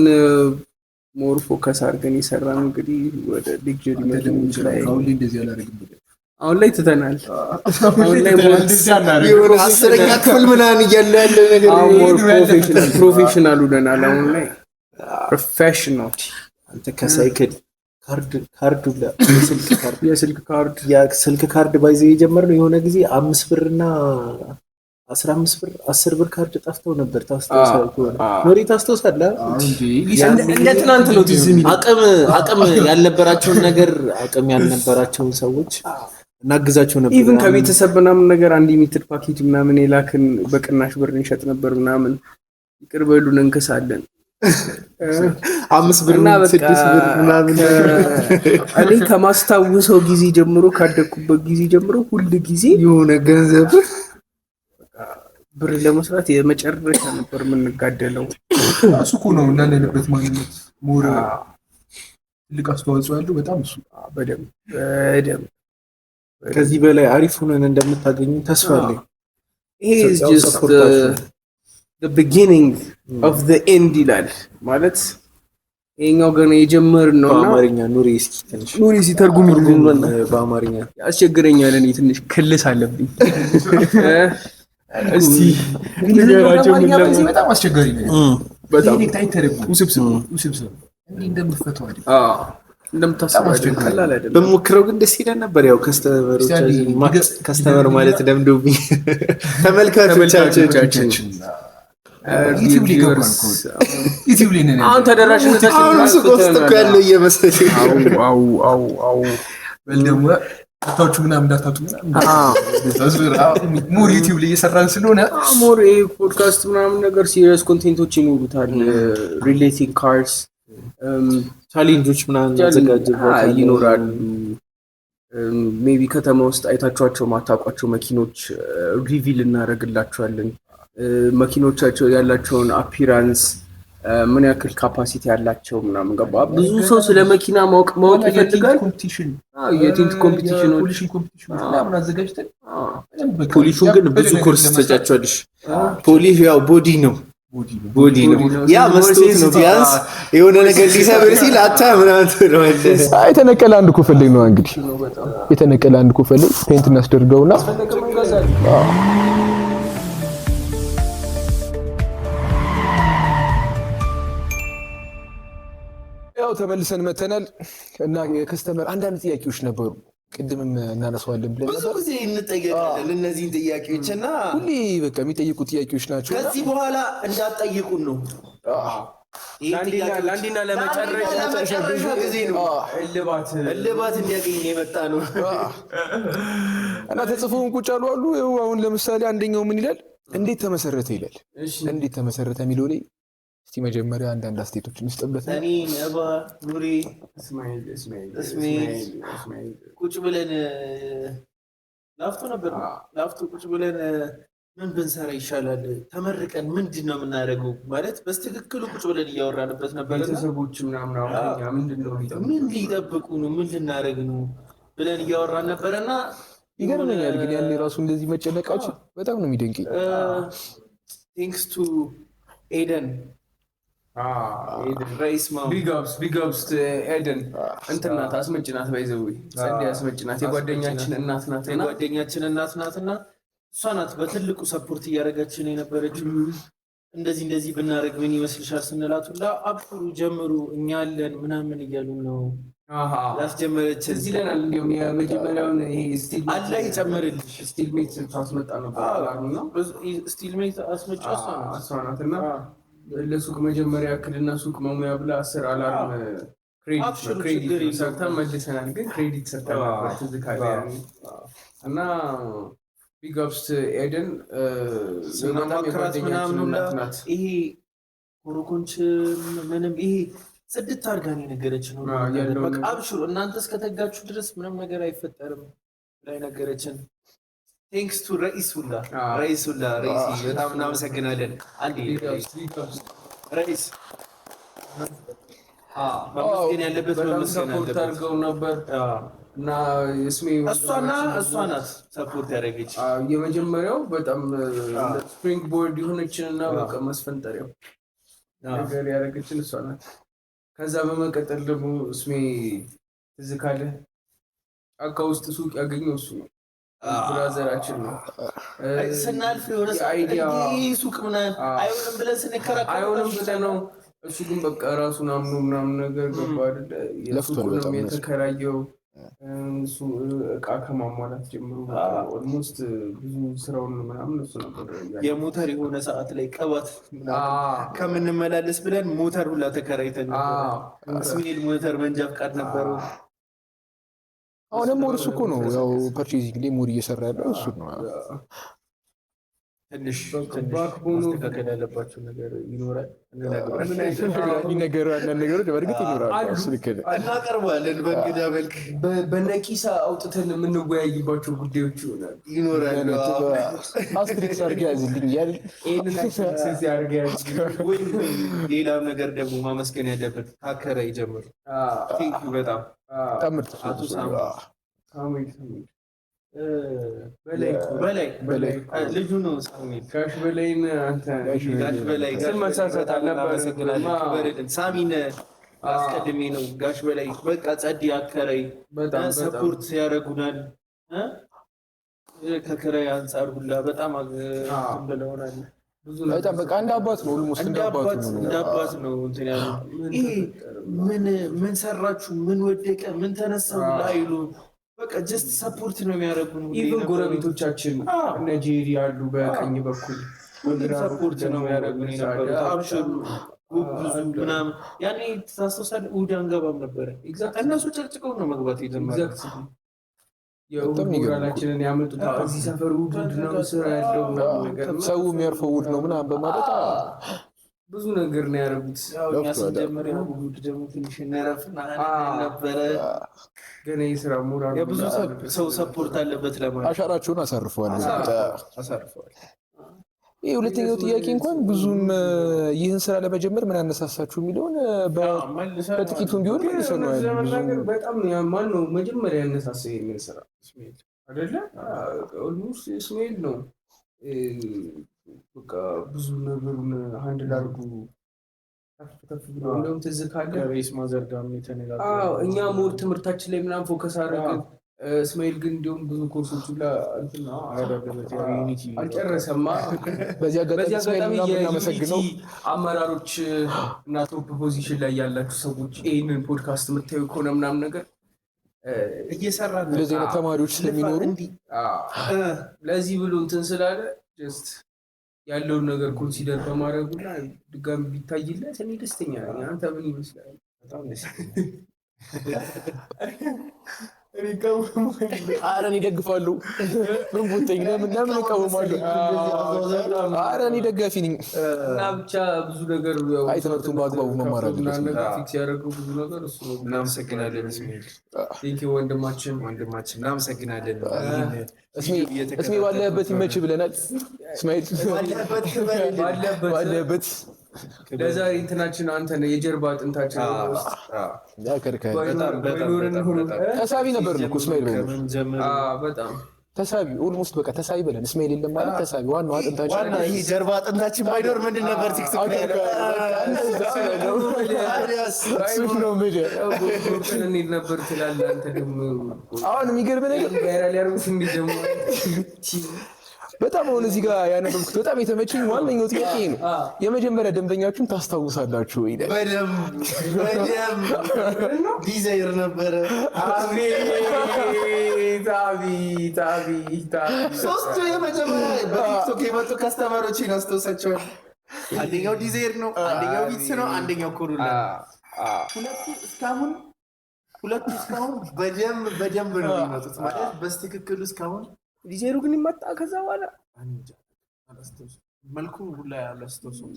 ሞር ፎከስ አድርገን ይሰራን እንግዲህ ወደ ዲጂታል መድረክ ላይ አሁን ላይ ትተናል። አሁን ላይ የሆነ 10ኛ ክፍል ምናምን እያለ ያለ ነገር ፕሮፌሽናል ሆነናል። አሁን ላይ ፕሮፌሽናል አንተ ከሳይክል የስልክ ካርድ ባይዘው የጀመርነው የሆነ ጊዜ 5 ብርና 15 ብር 10 ብር ካርድ ጠፍተው ነበር። ታስታውሳለህ? እንደ ትናንት ነው ትዝም አቅም ያልነበራቸውን ነገር አቅም ያልነበራቸውን ሰዎች እናግዛቸው ነበር። ኢቭን ከቤተሰብ ምናምን ነገር አንሊሚትድ ፓኬጅ ምናምን የላክን በቅናሽ ብር እንሸጥ ነበር ምናምን ይቅር በሉን እንከሳለን 5 ብር እና 6 ብር ምናምን እኔ ከማስታወሰው ጊዜ ጀምሮ ካደኩበት ጊዜ ጀምሮ ሁሉ ጊዜ የሆነ ገንዘብ ብር ለመስራት የመጨረሻ ነበር የምንጋደለው። እሱ እኮ ነው እና ለለበት ማንነት ሞራ ትልቅ አስተዋጽኦ ያለው በጣም እሱ በደም ከዚህ በላይ አሪፍ ሆነን እንደምታገኙ ተስፋ አለኝ። ይሄ just the beginning of the end ይላል ማለት ይሄኛው ገና የጀመርን ነውና በአማርኛ ኑሪ ሲተርጉምልኝ በአማርኛ ያስቸግረኛል። እኔ ትንሽ ክልስ አለብኝ። እስቲ እንደገራቸው በጣም አስቸጋሪ ነው። በጣም ውስብስብ እንዴ እንደምትፈተው አይደል? እንደምታስበው ቀላል አይደለም። በሞክረው ግን ደስ ይላል ነበር። ያው ከስተመር ማለት ደምዶብኝ ተመልካቾቻችን ዩቲዩብ ላይ ነን። አሁን ተደራሽነታችን ውስጥ ያለው እየመሰለኝ አው በልደሙ ታውቹ ምናምን እንዳታጡ ሞር ዩቲዩብ ላይ እየሰራን ስለሆነ ሞር ፖድካስት ምናምን ነገር ሲሪየስ ኮንቴንቶች ይኖሩታል። ሪሌቲንግ ካርስ ቻሌንጆች ምናምን ያዘጋጀባቸው ይኖራሉ። ሜቢ ከተማ ውስጥ አይታችኋቸው ማታውቋቸው መኪኖች ሪቪል እናደርግላችኋለን። መኪኖቻቸው ያላቸውን አፒራንስ ምን ያክል ካፓሲቲ ያላቸው ምናምን ገባ። ብዙ ሰው ስለ መኪና ማወቅ ይፈልጋል። የቲንት ኮምፒቲሽኖች ምናምን አዘጋጅተን ፖሊሹን ግን ብዙ ኮርስ ተጫጫለሽ። ፖሊሽ ያው ቦዲ ነው ያ መስቶት ነው። ቢያንስ የሆነ ነገር ሊሰብር ሲል አታ ምናምን ትለዋለህ። የተነቀለ አንድ ኩፍል ነው እንግዲህ የተነቀለ አንድ ኩፍል ፔንት እናስደርገውና ያው ተመልሰን መተናል እና የከስተመር አንዳንድ ጥያቄዎች ነበሩ። ቅድምም እናነሳዋለን ብለን ብዙ ጊዜ እንጠየቃለን እነዚህን ጥያቄዎች እና ሁሌ በቃ የሚጠይቁ ጥያቄዎች ናቸው። ከዚህ በኋላ እንዳትጠይቁን ነው። ለአንዴና ለመጨረሻ ጊዜ ነው እልባት እንዲያገኝ የመጣ ነው እና ተጽፎም ቁጭ አሉ። አሁን ለምሳሌ አንደኛው ምን ይላል? እንዴት ተመሰረተ ይላል። እንዴት ተመሰረተ የሚለው ላይ እስቲ መጀመሪያ አንዳንድ አስተያየቶችን እንስጥበት። እኔ ነባ ኑሪ እስማኤል ቁጭ ብለን ላፍቶ ቁጭ ብለን ምን ብንሰራ ይሻላል፣ ተመርቀን ምንድን ነው የምናደርገው ማለት በስትክክሉ ቁጭ ብለን እያወራንበት ነበር። ቤተሰቦች ምናምን ምን ሊጠብቁ ነው፣ ምን ልናደርግ ነው ብለን እያወራን ነበረና ይገርመኛል። ግን ያኔ ራሱ እንደዚህ መጨነቃችን በጣም ነው የሚደንቀኝ። ቴንክስ ቱ ኤደን ቢግ አፕስ ኤደን እንትናት አስመጭናት ባይዘው ጸንዴ አስመጭናት የጓደኛችን እናት ናትና እሷ ናት በትልቁ ሰፖርት እያደረገችን የነበረችው። እንደዚህ ብናደርግ ምን ይመስልሻል ስንላት ሁላ አብሩ ጀምሩ እኛ አለን ምናምን እያሉ ነው ያስጀመረችን። እዚህ ለናል እንዲሁም የመጀመሪያውን ይሄ ስቲል አላህ ይጨምርልሽ ስቲል ሜት ታስመጣ ነበር ነው ስቲል ሜት አስመጫ እሷ ናትና ለሱቅ መጀመሪያ እቅድና ሱቅ መሙያ ብላ 10 አላርም ክሬዲት ሰርታ መልሰናል። ግን ክሬዲት ሰርታ ነበር ትዝ ካለ እና ቢግ አፕስ ኤደን ስናማክራት ምናምን ናት። ይሄ ኮሮኮንች ምንም ይሄ ጽድት አድርጋን የነገረችን ነው። በቃ አብሽሩ እናንተ እስከተጋችሁ ድረስ ምንም ነገር አይፈጠርም ላይ ነገረችን። ቴንክስ ቱ ረኢሱላ በጣም እናመሰግናለን። አንዴ ረኢስ መመስገን ያለበት መመስገን ሰፖርት አድርገው ነበር እና እሷ ናት ሰፖርት ያደረገች የመጀመሪያው በጣም ስፕሪንግ ቦርድ የሆነችንና በቃ መስፈንጠሪያው ነገር ያደረገችን እሷ ናት። ከዛ በመቀጠል ደግሞ ስሜ ትዝ ካለ ጫካ ውስጥ ሱቅ ያገኘው እሱ ነው። ብራዘራችን ነው። ስናልፍ የሆነ ሱቅ ምናምን አይሆንም ብለን ስንከራከር አይሆንም ብለን ነው። እሱ ግን በቃ ራሱን አምኖ ምናምን ነገር ገባ አይደለ? የሱቁንም የተከራየው እሱ እቃ ከማሟላት ጀምሮ ኦልሞስት ብዙ ስራውን ምናምን እሱ ነበር። የሞተር የሆነ ሰዓት ላይ ቀባት ከምንመላለስ ብለን ሞተር ሁላ ተከራይተን እስማኤል ሞተር መንጃ ፈቃድ ነበረው። አሁንም ሞር እሱ እኮ ነው ያው ፐርቼዚንግ ላይ ሞር እየሰራ ያለው እሱ ነው። ትንሽ ማስተካከል ያለባቸው ነገር ይኖራል። ነገሮች በእርግጥ ይኖራሉ። እናቀርባለን በእንግዳ መልክ በነቂሳ አውጥተን የምንወያይባቸው ጉዳዮች ይኖራሉ። አስትሪክስ አድርጌ ያዝልኝ እያለ ሌላም ነገር ደግሞ ማመስገን ያለበት ታከረ ይጀምር። በጣም ምርጥ በላይ ልጁ ነው ሳሚል ጋሽ በላይን አንተ ጋሽ በላይ መሳሳት አልነበረም። ሳሚን አስቀድሜ ነው ጋሽ በላይ በቃ ጸድ አከራይ በጣም ሰፖርት ያደርጉናል። ከከራይ አንፃር ሁላ በጣም ብለውናል። በጣም በቃ እንደ አባት ነው። ኦልሞስት እንደ አባት ነው እንትን ያለው። ይሄ ምን ሰራችሁ፣ ምን ወደቀ፣ ምን ተነሳው ላይሉ በቃ ጀስት ሰፖርት ነው የሚያደርጉን። ኢቭን ጎረቤቶቻችን እነ ጄሪ አሉ በቀኝ በኩል ሰፖርት ነው የሚያደርጉን የነበረው። አብሽሩ ምናምን ያኔ ታስታውሳለህ? እሑድ አንገባም ነበረ። እነሱ ጨቅጭቀው ነው መግባት የጀመረው። የውራላችንን ያመጡት እዚህ ሰፈር እሑድ ነው ስራ ያለው ነገር ሰው የሚያርፈው እሑድ ነው ምናምን በማለት ብዙ ነገር ነው ያደረጉት። እኛ ስንጀምር እሑድ ደግሞ ትንሽ እናረፍና ነበረ። ገና የስራ ሞራል የብዙ ሰው ሰፖርት አለበት ለማለት አሻራቸውን አሳርፈዋል። ይሄ ሁለተኛው ጥያቄ እንኳን ብዙም ይህን ስራ ለመጀመር ምን ያነሳሳችሁ የሚለውን በጥቂቱም ቢሆን መልሰናል። በጣም ማን ነው መጀመሪያ ያነሳሳው ይሄን ስራ? እስማኤል አይደለ? ኦልሞስት እስማኤል ነው። በቃ ብዙ ነገሩን ሃንድል አድርጉ ከፍ ብሎ እንደውም ትዝ ካለ ከሬስ ማዘርጋም የተነጋገረው እኛ ሞር ትምህርታችን ላይ ምናምን ፎከስ አደረግን። እስማኤል ግን እንዲሁም ብዙ ኮርሶች ሁላ እንትና አልጨረሰማ። በዚህ አጋጣሚ የዩኒቲ አመራሮች እና ቶፕ ፖዚሽን ላይ ያላችሁ ሰዎች ይህንን ፖድካስት የምታዩ ከሆነ ምናምን ነገር እየሰራ ነው። እንደዚህ አይነት ተማሪዎች ስለሚኖሩ ለዚህ ብሎ እንትን ስላለ ጀስት ያለውን ነገር ኮንሲደር በማድረጉና ድጋሚ ቢታይለት እኔ ደስተኛ ነኝ። አንተ ምን ይመስላል? በጣም ደስ ኧረ እኔ እደግፋለሁ። ምን ቦተኝ ለምን እቃወማለሁ? ኧረ እኔ ደጋፊ ነኝ። እና ብቻ ብዙ ነገር አይ ትምህርቱን በአግባቡ መማር አለበት። ፊክስ ያደረገው ብዙ ነገር እሱ ነው። እናመሰግናለን እስማኤል። ቴንኪው ወንድማችን እናመሰግናለን። እስሜ ባለበት ይመች ብለናል። እስማኤል ባለበት ለዛሬ እንትናችን አንተ ነህ፣ የጀርባ አጥንታችን ተሳቢ ነበር እኮ እስማኤል በጣም ተሳቢ ኦልሞስት በቃ ተሳቢ ብለን እስማኤል የለም ማለት ተሳቢ ዋናው አጥንታችን ዋና ይሄ ጀርባ አጥንታችን ባይኖር ምንድን ነበር ቲክቶክ ላይ ነበር ትላለህ አንተ ደግሞ። አሁን የሚገርም ነገር ቫይራል ያደረጉት እንዲጀምሩ በጣም አሁን እዚህ ጋር ያነበብኩት በጣም የተመቸኝ ዋነኛው ጥያቄ ነው። የመጀመሪያ ደንበኛችሁን ታስታውሳላችሁ ወይ? በደምብ ዲዛይር ነበረ። ሶስቱ የመጀመሪያ በቲክቶክ የመጡ ከስተመሮችን አስታውሳቸዋል። አንደኛው ዲዛይር ነው፣ አንደኛው ቢትስ ነው፣ አንደኛው ኮሩላ። ሁለቱ እስካሁን በደንብ ነው የሚመጡት ማለት በስትክክሉ እስካሁን ዲዛይሩ ግን ይመጣ ከዛ በኋላ መልኩ ሁላ ያላስተውሰው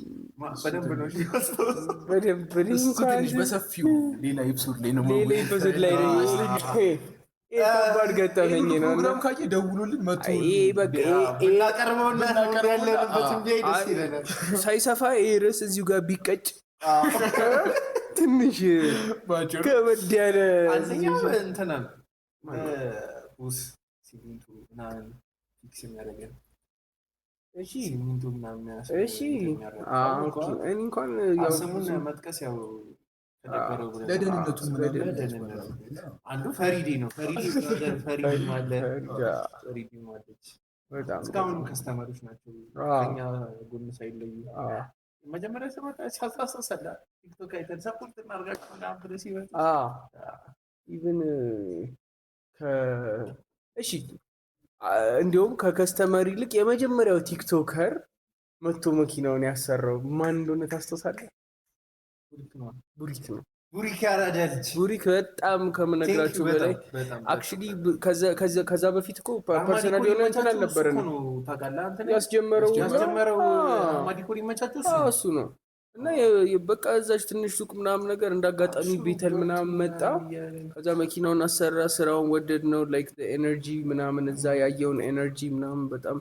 በደንብ ነው ትንሽ በሰፊው ሌላ ኤፒሶድ ላይ ነው ከባድ ገጠመኝ ነው። ፕሮግራም ካየ ደውሎልን መጥቶ እናቀርበውና ያለንበት እንጂ ደስ ይለናል። ሳይሰፋ ይሄ ርዕስ እዚሁ ጋር ቢቀጭ ትንሽ ከበድ ያለ አንደኛው እንትና ውስ ሲሚንቶ ምናምን ፊክስ የሚያደርገን እሺ፣ ሲሚንቶ ምናምን እሺ። እኔ እንኳን ያው ስሙን መጥቀስ ያው ተደበረው ብለን ለደህንነቱ አንዱ ፈሪዲ ነው። ፈሪዲ ማለች በጣም እስካሁን ከስተመሮች ናቸው ከኛ ጎን ሳይለዩ። መጀመሪያ ሰማታ ሲያሳሳሰላ ቲክቶክ አይተን ሰፖርት እናርጋችሁ ምናምን ብለህ ሲመጣ ኢቭን እሺ እንዲሁም ከከስተመር ይልቅ የመጀመሪያው ቲክቶከር መጥቶ መኪናውን ያሰራው ማን እንደሆነ ታስታውሳለህ? ቡሪክ ነው። ቡሪክ ያራዳልች ቡሪክ በጣም ከምነግራችሁ በላይ አክቹሊ ከዛ በፊት እኮ ፐርሰናል የሆነ እንትን አልነበረንም። ያስጀመረው ማዲኮር ይመቻችሁ እሱ ነው። እና በቃ እዛች ትንሽ ሱቅ ምናምን ነገር እንዳጋጣሚ ቤተል ምናምን መጣ። ከዛ መኪናውን አሰራ፣ ስራውን ወደድ ነው ላይክ ኤነርጂ ምናምን እዛ ያየውን ኤነርጂ ምናምን በጣም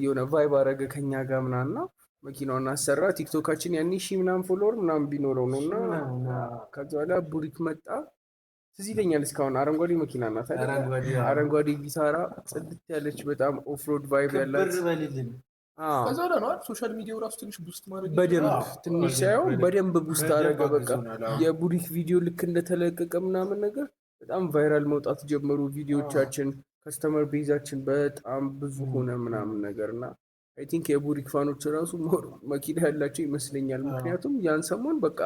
የሆነ ቫይብ አረገ ከኛ ጋር ምናምን እና መኪናውን አሰራ። ቲክቶካችን ያኔ ሺህ ምናምን ፎሎወር ምናምን ቢኖረው ነው። እና ከዛ በኋላ ቡሪክ መጣ። ትዝ ይለኛል እስካሁን አረንጓዴ መኪና ናት አይደል? አረንጓዴ ቪታራ ጽድት ያለች በጣም ኦፍሮድ ቫይብ ያላት ከዛ ነው ሶሻል ሚዲያው ራሱ ትንሽ ቡስት ማድረግ በደንብ ትንሽ ሳይሆን በደንብ ቡስት አደረገ። በቃ የቡሪክ ቪዲዮ ልክ እንደተለቀቀ ምናምን ነገር በጣም ቫይራል መውጣት ጀመሩ ቪዲዮቻችን። ከስተመር ቤዛችን በጣም ብዙ ሆነ ምናምን ነገርና አይ ቲንክ የቡሪክ ፋኖች ራሱ መኪና ያላቸው ይመስለኛል። ምክንያቱም ያን ሰሞን በቃ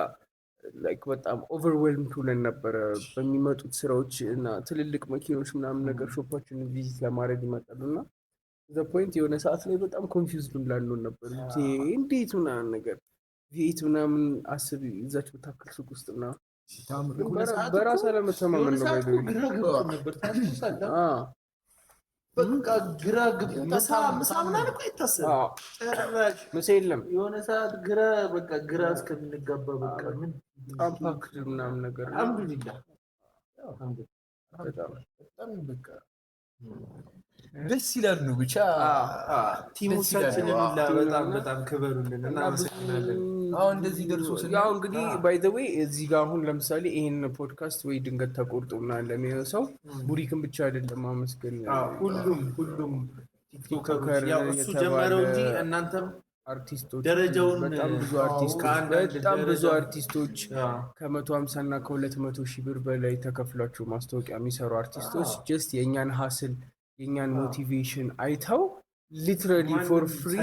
ላይክ በጣም ኦቨርዌልምድ ሆነን ነበረ በሚመጡት ስራዎች እና ትልልቅ መኪኖች ምናምን ነገር ሾፓችንን ቪዚት ለማድረግ ይመጣሉና ዘ ፖይንት የሆነ ሰዓት ላይ በጣም ኮንፊውዝድ ላልሆን ነበር። እንዴት ምናምን ነገር ቪኤት ምናምን አስብ እዛች በታክል ሱቅ ውስጥ ምናምን በራስ አለመተማመን ነው ነበር። በቃ ግራ ምሳ ምናምን እኮ አይታሰብም ጭራሽ ምሳ የለም። የሆነ ሰዓት ግራ እስከምንጋባ በቃ ምን አምፓክድ ምናምን ነገር አልሐምዱሊላህ በጣም በቃ ደስ ይላል ነው ብቻ ቲሞቻችንን በጣም ክበሩልን እና እናመሰግናለን። አሁን እንደዚህ ደርሶ ያው እንግዲህ ባይ ዘ ዌይ እዚህ ጋር አሁን ለምሳሌ ይሄን ፖድካስት ወይ ድንገት ተቆርጦ ምናምን ለሚሆን ሰው ቡሪክን ብቻ አይደለም ማመስገን ሁሉም ቲክቶከር ያው እሱ ጀመረው እንጂ እናንተም አርቲስቶች ደረጃውን በጣም ብዙ አርቲስቶች ከ150 እና ከ200 ሺህ ብር በላይ ተከፍሏቸው ማስታወቂያ የሚሰሩ አርቲስቶች ጀስት የእኛን ሀስል የእኛን ሞቲቬሽን አይተው ሊትራሊ ፎር ፍሪ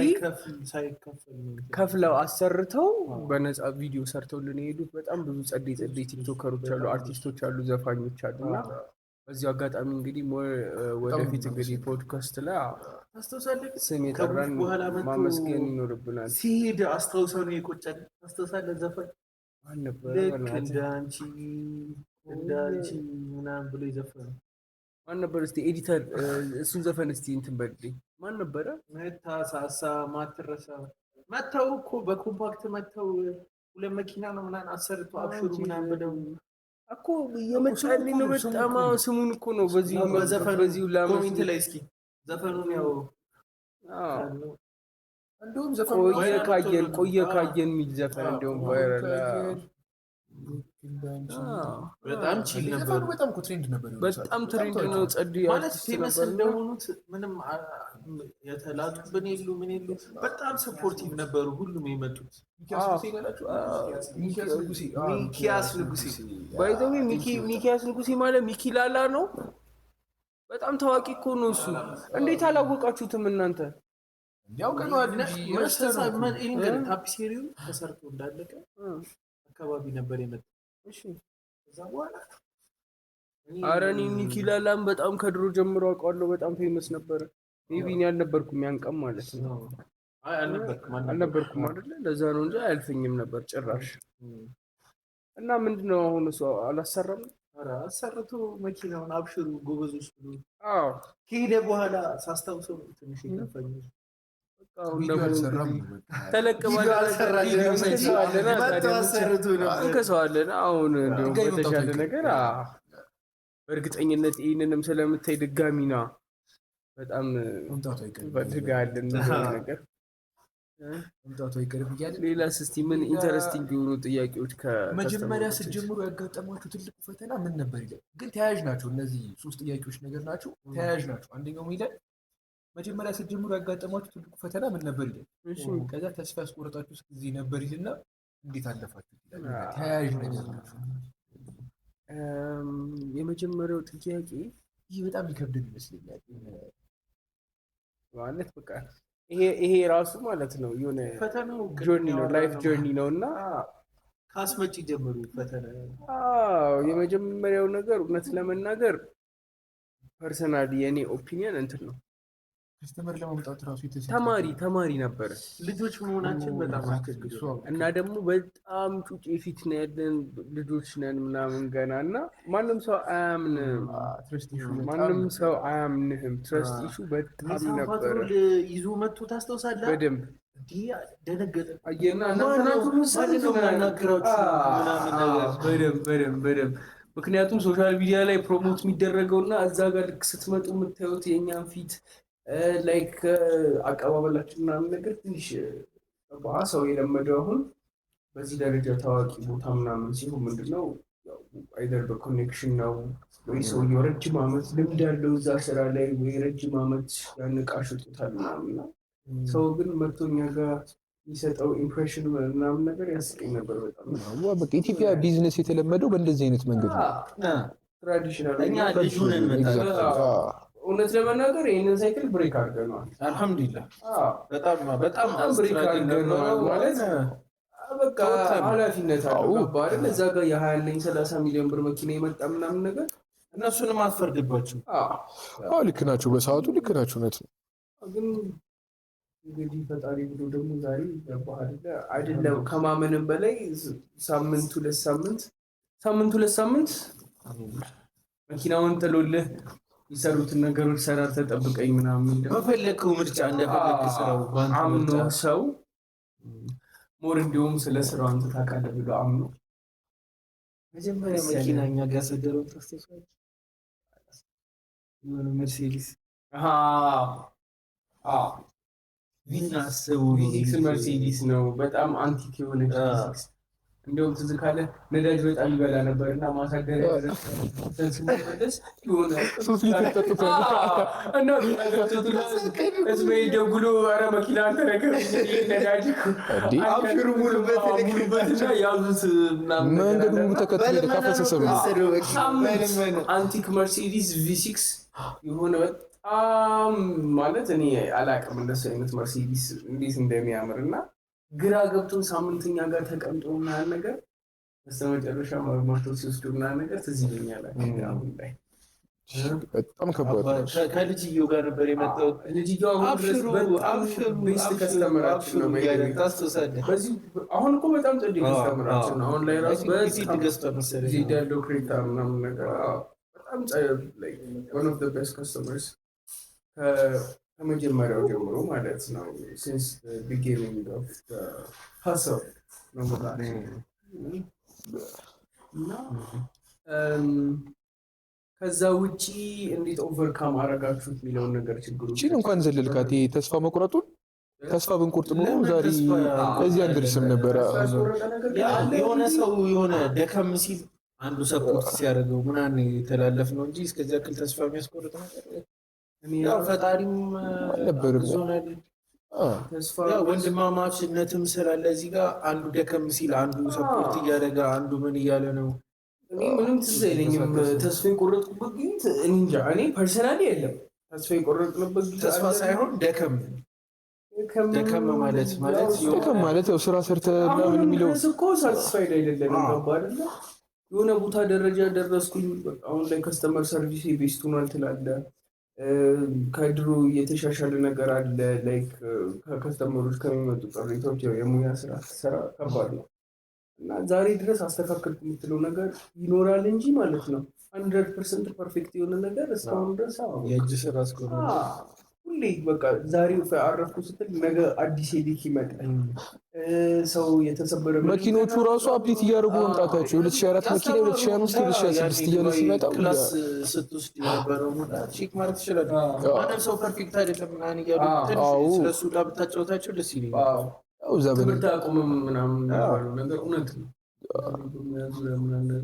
ከፍለው አሰርተው በነፃ ቪዲዮ ሰርተውልን የሄዱት በጣም ብዙ ጸዴ ቲክቶከሮች አሉ፣ አርቲስቶች አሉ፣ ዘፋኞች አሉና በዚሁ አጋጣሚ እንግዲህ ወደፊት እንግዲህ ፖድካስት ላይ አስተውሳለህ ስም የጠራን ማመስገን ይኖርብናል። ሲሄድ አስተውሰው ነው የቆጨን። አስተውሳለህ ዘፈን አልነበረ እንዳንቺ ምናምን ብሎ ይዘፈን ማን ነበር? እስቲ ኤዲተር እሱን ዘፈን እስቲ እንትን በልልኝ። ማን ነበረ? መታሳሳ ማትረሳ መተው እኮ በኮምፓክት መተው 2 መኪና ነው ምናምን አሰርቶ አብሽሩ ምናምን ብለው እኮ የመጣልኝ ነው። በጣም ስሙን እኮ ነው በዚሁ ኮሜንት ላይ እስኪ ዘፈኑን ያው እንደውም ዘፈኑ ቆየ ካየን የሚል ዘፈን እንደውም ቫይራል በጣም ቺል ነበር። በጣም ትሬንድ ነበር። በጣም ትሬንድ ነው። ጸድ ማለት ፌመስ እንደሆኑት ምንም የተላጡብን የሉ ምን የሉ በጣም ሰፖርቲቭ ነበሩ ሁሉም የመጡት። ሚኪያስ ንጉሴ ባይዘው ሚኪያስ ንጉሴ ማለት ሚኪ ላላ ነው። በጣም ታዋቂ እኮ ነው እሱ። እንዴት አላወቃችሁትም እናንተ? ያው ቀኗል ታፒሴሪው ተሰርቶ እንዳለቀ አካባቢ ነበር የመጣው። እሺ ከዛ በኋላ ኧረ እኔ ሚኪ ላላም በጣም ከድሮ ጀምሮ አውቀዋለሁ። በጣም ፌመስ ነበር። ሜቢ እኔ አልነበርኩም ያንቀም ማለት ነው። አይ አልነበርኩም አይደለ? ለዛ ነው እንጂ አያልፈኝም ነበር ጭራሽ። እና ምንድነው አሁን እሱ አላሰራም? ኧረ አሰርቶ መኪናውን አብሽሩ ጎበዞች ብሎ አዎ ከሄደ በኋላ ሳስታውሰው ትንሽ ይከፋኛል። ተለቀባለና አሁን እንደውም በተሻለ ነገር በእርግጠኝነት ይህንንም ስለምታይ ድጋሚና በጣም ፈልጋለን ነገር መምጣቱ አይቀርም እያለ ሌላስ እስቲ ምን ኢንተረስቲንግ የሆኑ ጥያቄዎች መጀመሪያ ስትጀምሩ ያጋጠማችሁ ትልቁ ፈተና ምን ነበር ይላል። ግን ተያያዥ ናቸው እነዚህ 3 ጥያቄዎች ነገር ናቸው፣ ተያያዥ ናቸው። አንደኛው ይላል መጀመሪያ ስትጀምሩ ያጋጠማችሁ ትልቁ ፈተና ምን ነበር ይላል። ከዛ ተስፋ ያስቆረጣችሁ ጊዜ ነበር ይልና እንዴት አለፋችሁ ይላል። ተያያዥ ነገር ናቸው። የመጀመሪያው ጥያቄ ይህ በጣም ይከብደን ይመስለኛል። ማለት በቃ ይሄ ራሱ ማለት ነው የሆነ ፈተናው ጆርኒ ነው፣ ላይፍ ጆርኒ ነውና ካስመጪ ጀምሩ ፈተና። የመጀመሪያው ነገር እውነት ለመናገር ፐርሰናሊ የኔ ኦፒኒየን እንትን ነው። ከስተመር ለማምጣት ራሱ ተማሪ ነበረ። ልጆች መሆናችን በጣም አስቸግሯል እና ደግሞ በጣም ጩጬ ፊት ነው ያለን ልጆች ነን ምናምን ገና እና ማንም ሰው አያምንህም። ትረስት ኢሹ በጣም ነበረ። ይዞ መጥቶ ታስታውሳለህ? በደንብ ደነገጠ። አየና በደንብ ምክንያቱም ሶሻል ሚዲያ ላይ ፕሮሞት የሚደረገውና እዛ ጋር ልክ ስትመጡ የምታዩት የእኛን ፊት ላይክ አቀባበላችን ምናምን ነገር ትንሽ ሰው የለመደው አሁን በዚህ ደረጃ ታዋቂ ቦታ ምናምን ሲሆን ምንድነው አይደር በኮኔክሽን ነው ወይ ሰውየው ረጅም ዓመት ልምድ ያለው እዛ ስራ ላይ ወይ ረጅም ዓመት ያንቃሽጡታል ምናምን። ሰው ግን መጥቶ እኛ ጋር የሚሰጠው ኢምፕሬሽን ምናምን ነገር ያስቀኝ ነበር በጣም። በቃ ኢትዮጵያ ቢዝነስ የተለመደው በእንደዚህ አይነት መንገድ ነው። ትራዲሽናል እኛ ልጅ ሆነን እውነት ለመናገር ይሄንን ሳይክል ብሬክ አድርገናል። አልሐምዱሊላህ በጣም ብሬክ አድርገናል ማለት በቃ ኃላፊነት አለው ባይደል? እዛ ጋር የ20 30 ሚሊዮን ብር መኪና የመጣ ምናምን ነገር እነሱንም አትፈርድባቸው። ልክ ናቸው፣ በሰዓቱ ልክ ናቸው። እውነት ነው። ግን እንግዲህ ፈጣሪ ብሎ ደግሞ ዛሬ አይደለም ከማመንም በላይ ሳምንት 2 ሳምንት መኪናውን ጥሎልህ ይሰሩትን ነገሮች ሰራርተህ ጠብቀኝ ምናምን በፈለከው ምርጫ እንደፈለክ ስራው አምኖ ሰው ሞር እንዲሁም ስለ ስራው አንተ ታውቃለህ ብሎ አምኖ መጀመሪያ መኪና እኛ ጋር ሰደረው ተስተሳች የሆነ መርሴዲስ ቪናስ መርሴዲስ ነው። በጣም አንቲክ የሆነ እንደውም ትዝ ካለ ነዳጅ በጣም ይበላ ነበርና ማሳደሪያ ስንመለስ የሆነ 3 ሊትር ጠጥቶ እና እስማኤል ደውሎ ኧረ መኪና አንተ ነገር ነዳጅ አብሽሩ ሙሉበትና ያዙት ምናምን መንገዱ ሙሉ ተከትሎ ካፈሰሰ አንቲክ መርሴዲስ V6 የሆነ በጣም ማለት እኔ አላውቅም እንደሱ አይነት መርሴዲስ እንዴት እንደሚያምር እና ግራ ገብቶን ሳምንተኛ ጋር ተቀምጦ ምናምን ነገር በስተመጨረሻ ሞቶ ሲወስዱ ምናምን ነገር ትዝ ይለኛል። አሁን ላይ በጣም ከባድ ከልጅየው ጋር ነበር የመጣው። ልጅየው አሁን ድረስ በጣም ቤስት ከስተመራችን ነው ታስታውሳለህ? አሁን እኮ በጣም ጥድ ከስተመራችን ነው። አሁን ላይ ራሱ በዚህ ገዝቷል መሰለኝ እዚህ ያለው ክሬታ ምናምን ነገር በጣም one of the best customers ከመጀመሪያው ጀምሮ ማለት ነው since the beginning of the hustle ነው ማለት ነው። ከዛ ውጪ እንዴት ኦቨርካም አረጋችሁት የሚለውን ነገር ችግሩ እንኳን ዘለልካት ተስፋ መቁረጡን ተስፋ ብንቆርጥ ኖሮ ዛሬ እዚህ አንደርስም ነበረ። የሆነ ሰው የሆነ ደከም ሲል አንዱ ሰፖርት ሲያደርገው ምናምን የተላለፍ ነው እንጂ እስከዚያ ያክል ተስፋ የሚያስቆርጥ ነገር ያው ፈጣሪም ነበርም ተስፋ ወንድማማችነትም ስላለ እዚህ ጋር አንዱ ደከም ሲል አንዱ ሰፖርት እያደረገ አንዱ ምን እያለ ነው። እኔ ምንም ትዝ አይለኝም ተስፋ የቆረጥኩበት ጊዜ እንጃ። እኔ ፐርሰናሊ የለም ተስፋ የቆረጥኩበት ጊዜ ተስፋ ሳይሆን ደከም ማለት ያው ስራ ሰርተህ ምናምን የሚለው እኮ ሳቲስፋይድ አይደለም ይባል አይደል? የሆነ ቦታ ደረጃ ደረስኩኝ አሁን ላይ ከስተመር ሰርቪስ ቤስት ሆኗል ትላለህ። ከድሮ የተሻሻለ ነገር አለ። ላይክ ከከስተመሮች ከሚመጡ ቅሬታዎች የሙያ ስራ ሰራ ከባድ ነው እና ዛሬ ድረስ አስተካከልኩ የምትለው ነገር ይኖራል እንጂ ማለት ነው 100% ፐርፌክት የሆነ ነገር እስካሁን ድረስ የእጅ ስራ እስከሆነ ሁሌ በቃ ዛሬ አረፍኩ ስትል ነገ አዲስ ሄዴክ ይመጣል። ሰው የተሰበረ መኪኖቹ ራሱ አፕዴት እያደረጉ መምጣታቸው 2004 መኪና 2005 2006 እያለ ሲመጣ ክላስ ስትወስድ የነበረው ቼክ ማለት ይችላል። ማንም ሰው ፐርፌክት አይደለም ምናምን እያሉ ስለሱ ጋር ብታጫወታቸው ደስ ይለኛል። እዛ ትምህርት አቁምም ምናምን ነገር እውነት ነው።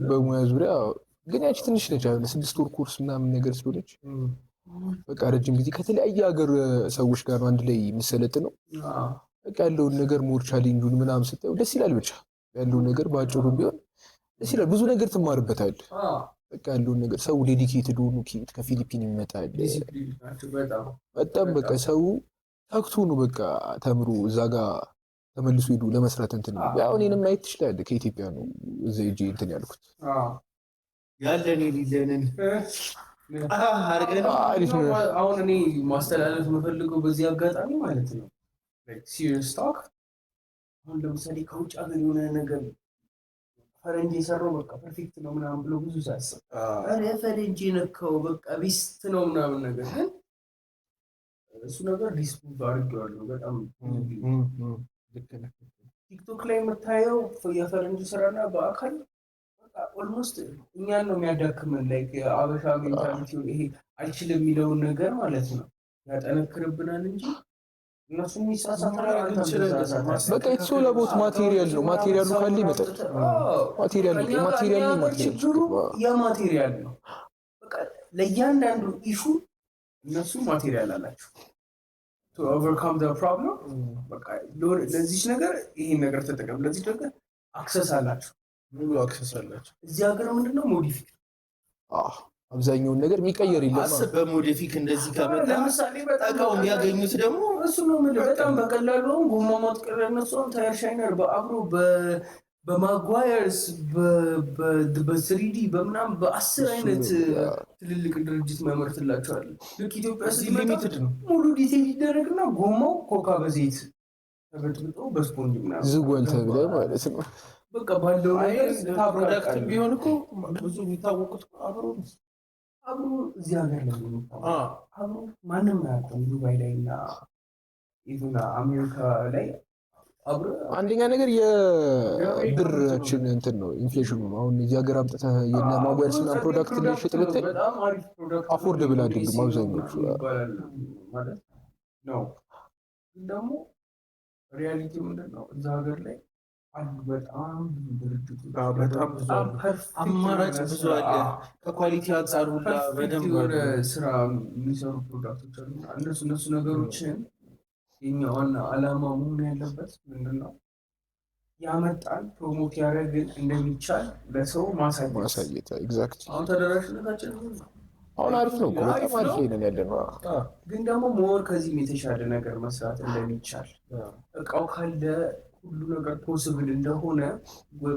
በሙያ ዙሪያ ግን ያቺ ትንሽ ነች። 6 ወር ኮርስ ምናምን ነገር ስለሆነች በቃ ረጅም ጊዜ ከተለያየ ሀገር ሰዎች ጋር አንድ ላይ የምሰለጥ ነው። በቃ ያለውን ነገር ሞር ቻሌንጁን ምናምን ስታየው ደስ ይላል። ብቻ ያለውን ነገር በአጭሩ ቢሆን ደስ ይላል። ብዙ ነገር ትማርበታለህ። በቃ ያለውን ነገር ሰው ዴዲኬትድ ሆኖ ከፊሊፒን ይመጣል። በጣም በቃ ሰው ታክቶ ነው በቃ ተምሮ እዛ ጋር ተመልሶ ሄዱ ለመስራት እንትን ነው። ያው እኔንም ማየት ትችላለህ። ከኢትዮጵያ ነው እዛ ሄጄ እንትን ያልኩት ያለን የሌለንን አሁን እኔ ማስተላለፍ የምፈልገው በዚህ አጋጣሚ ማለት ነው ሲሪየስ ታክ አሁን ለምሳሌ ከውጭ ሀገር የሆነ ነገር ፈረንጅ የሰራው በቃ ፐርፌክት ነው ምናምን ብሎ ብዙ ሳያስብ ፈረንጅ ነካው በቃ ቢስት ነው ምናምን ነገር ግን እሱ ነገር ዲስፑት አድርጌዋለሁ በጣም ቲክቶክ ላይ የምታየው የፈረንጅ ስራና በአካል ኦልሞስት እኛን ነው የሚያዳክመን። ላይክ አበሻ ሜንታሊቲውን ይሄ አይችልም የሚለውን ነገር ማለት ነው ያጠነክርብናል እንጂ እነሱ የሚሳሳታሉ። በቃ ኢትሶ ለቦት ማቴሪያል ነው። ማቴሪያሉ ካለ ይመጣል። ማቴሪያል ነው። ችግሩ የማቴሪያል ነው። በቃ ለእያንዳንዱ ኢሹ እነሱ ማቴሪያል አላቸው። to overcome the problem በቃ ለዚህ ነገር ይሄን ነገር ተጠቀም፣ ለዚህ ነገር አክሰስ አላቸው። ሙሉ አክሰስ አላቸው። እዚህ ሀገር ምንድነው ሞዲፊክ አብዛኛውን ነገር የሚቀየር የለም። አስብ በሞዲፊክ እንደዚህ ከመጣ ለምሳሌ በጣም የሚያገኙት ደግሞ እሱ ነው። በጣም በቀላሉ ጎማ ማጥቀር ያነሳውን ታየር ሻይነር በአብሮ በማጓየርስ በ3D በምናም በ10 አይነት ትልልቅ ድርጅት ማመርትላቸዋል። ልክ ኢትዮጵያ ሊሚትድ ነው። ሙሉ ዲቴል ይደረግና ጎማው ኮካ በዘይት ተበጥብጦ በስፖንጅ ምናምን ዝጓል ተብለ ማለት ነው። በቃ ባለው ነገር ፕሮዳክት ቢሆን እኮ ብዙ የሚታወቁት አብሮ እዚህ ሀገር ላይ ነው። አብሮ ማንም አያውቅም። ዱባይ ላይ እና ኢቭን አሜሪካ ላይ አብሮ አንደኛ ነገር የብራችን እንትን ነው ኢንፍሌሽኑ ነው። አሁን እዚህ ሀገር አምጥተህ የና ማጓየርስ እና ፕሮዳክት ሊሸጥ ብትል በጣም አሪፍ ፕሮዳክት አፎርደብል አይደለም አብዛኞቹ ማለት ነው። ደግሞ ሪያሊቲ ምንድነው እዛ ሀገር ላይ አሉ በጣም ድርጅቶች በጣም ብዙ አማራጭ ብዙ አለ። ከኳሊቲ አንጻር ሁላ በደንብ የሆነ ስራ የሚሰሩ ፕሮዳክቶች አሉ። እነሱ ነገሮችን የኛ ዋና ዓላማ መሆን ያለበት ምንድነው? ያመጣል ፕሮሞት ያደረግን እንደሚቻል ለሰው ማሳየት። ኤግዛክት። አሁን ተደራሽነታችን አሁን አሪፍ ነው፣ በጣም አሪፍ ላይ ያለነው። ግን ደግሞ ሞር ከዚህም የተሻለ ነገር መስራት እንደሚቻል እቃው ካለ ሁሉ ነገር ፖስብል እንደሆነ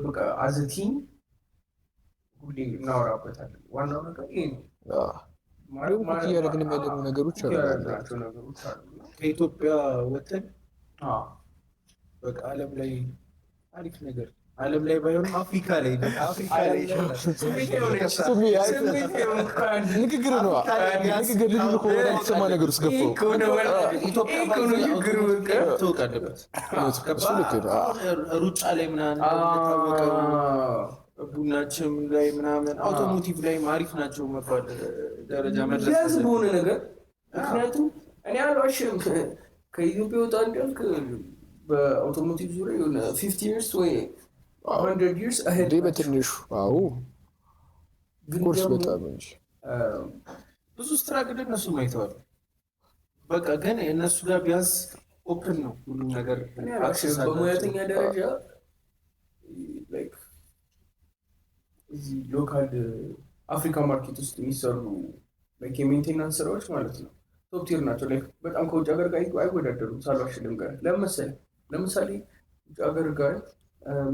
በቃ አዘቲም ሁሌ እናወራበታለን። ዋናው ነገር ይሄ ነው። እያደረግን ያለነው ነገሮች አሉ። ከኢትዮጵያ ወጥተን በቃ ዓለም ላይ አሪፍ ነገር ዓለም ላይ ባይሆንም አፍሪካ ላይ ንግግር ነው። ንግግር ልጅ ከሆነ የተሰማ ነገር ውስጥ ገባው ሩጫ ላይ ምናምን ቡናችም ላይ ምናምን አውቶሞቲቭ ላይ አሪፍ ናቸው መባል ደረጃ መድረስ በሆነ ነገር። ምክንያቱም እኔ አልዋሽም ከኢትዮጵያ ወጣ እንዲያልክ በአውቶሞቲቭ ዙሪያ የሆነ 50 years ወይ 100 years ahead በትንሹ። አዎ ኮርስ በጣም እንጂ ብዙ ስትራግል እነሱ ማይተዋል። በቃ ግን እነሱ ጋር ቢያንስ ኦፕን ነው ሁሉም ነገር። በሙያተኛ ደረጃ ላይክ እዚህ ሎካል አፍሪካ ማርኬት ውስጥ የሚሰሩ ላይክ የሜንቴናንስ ስራዎች ማለት ነው ቶፕ ቲር ናቸው። ላይክ በጣም ከውጭ ሀገር ጋር አይወዳደሩም። ሳልዋሽልም ጋር ለምሳሌ ውጭ ሀገር ጋር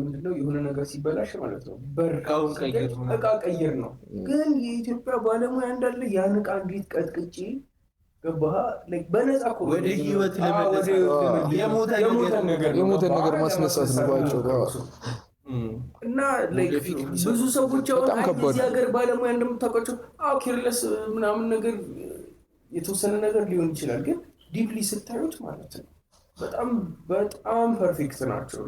ምንድነው የሆነ ነገር ሲበላሽ ማለት ነው እቃ ቀይር ነው። ግን የኢትዮጵያ ባለሙያ እንዳለ ያን እቃ እንዴት ቀጥቅጬ ገባህ ላይክ በነፃ እኮ ወደ ህይወት ለመለስ የሞተ ነገር ማስነሳት ነው ባጭሩ። እና ብዙ ሰዎች አሁን እዚህ ሀገር ባለሙያ እንደምታውቃቸው ኬርለስ ምናምን ነገር የተወሰነ ነገር ሊሆን ይችላል። ግን ዲፕሊ ስታዩት ማለት ነው በጣም ፐርፌክት ናቸው።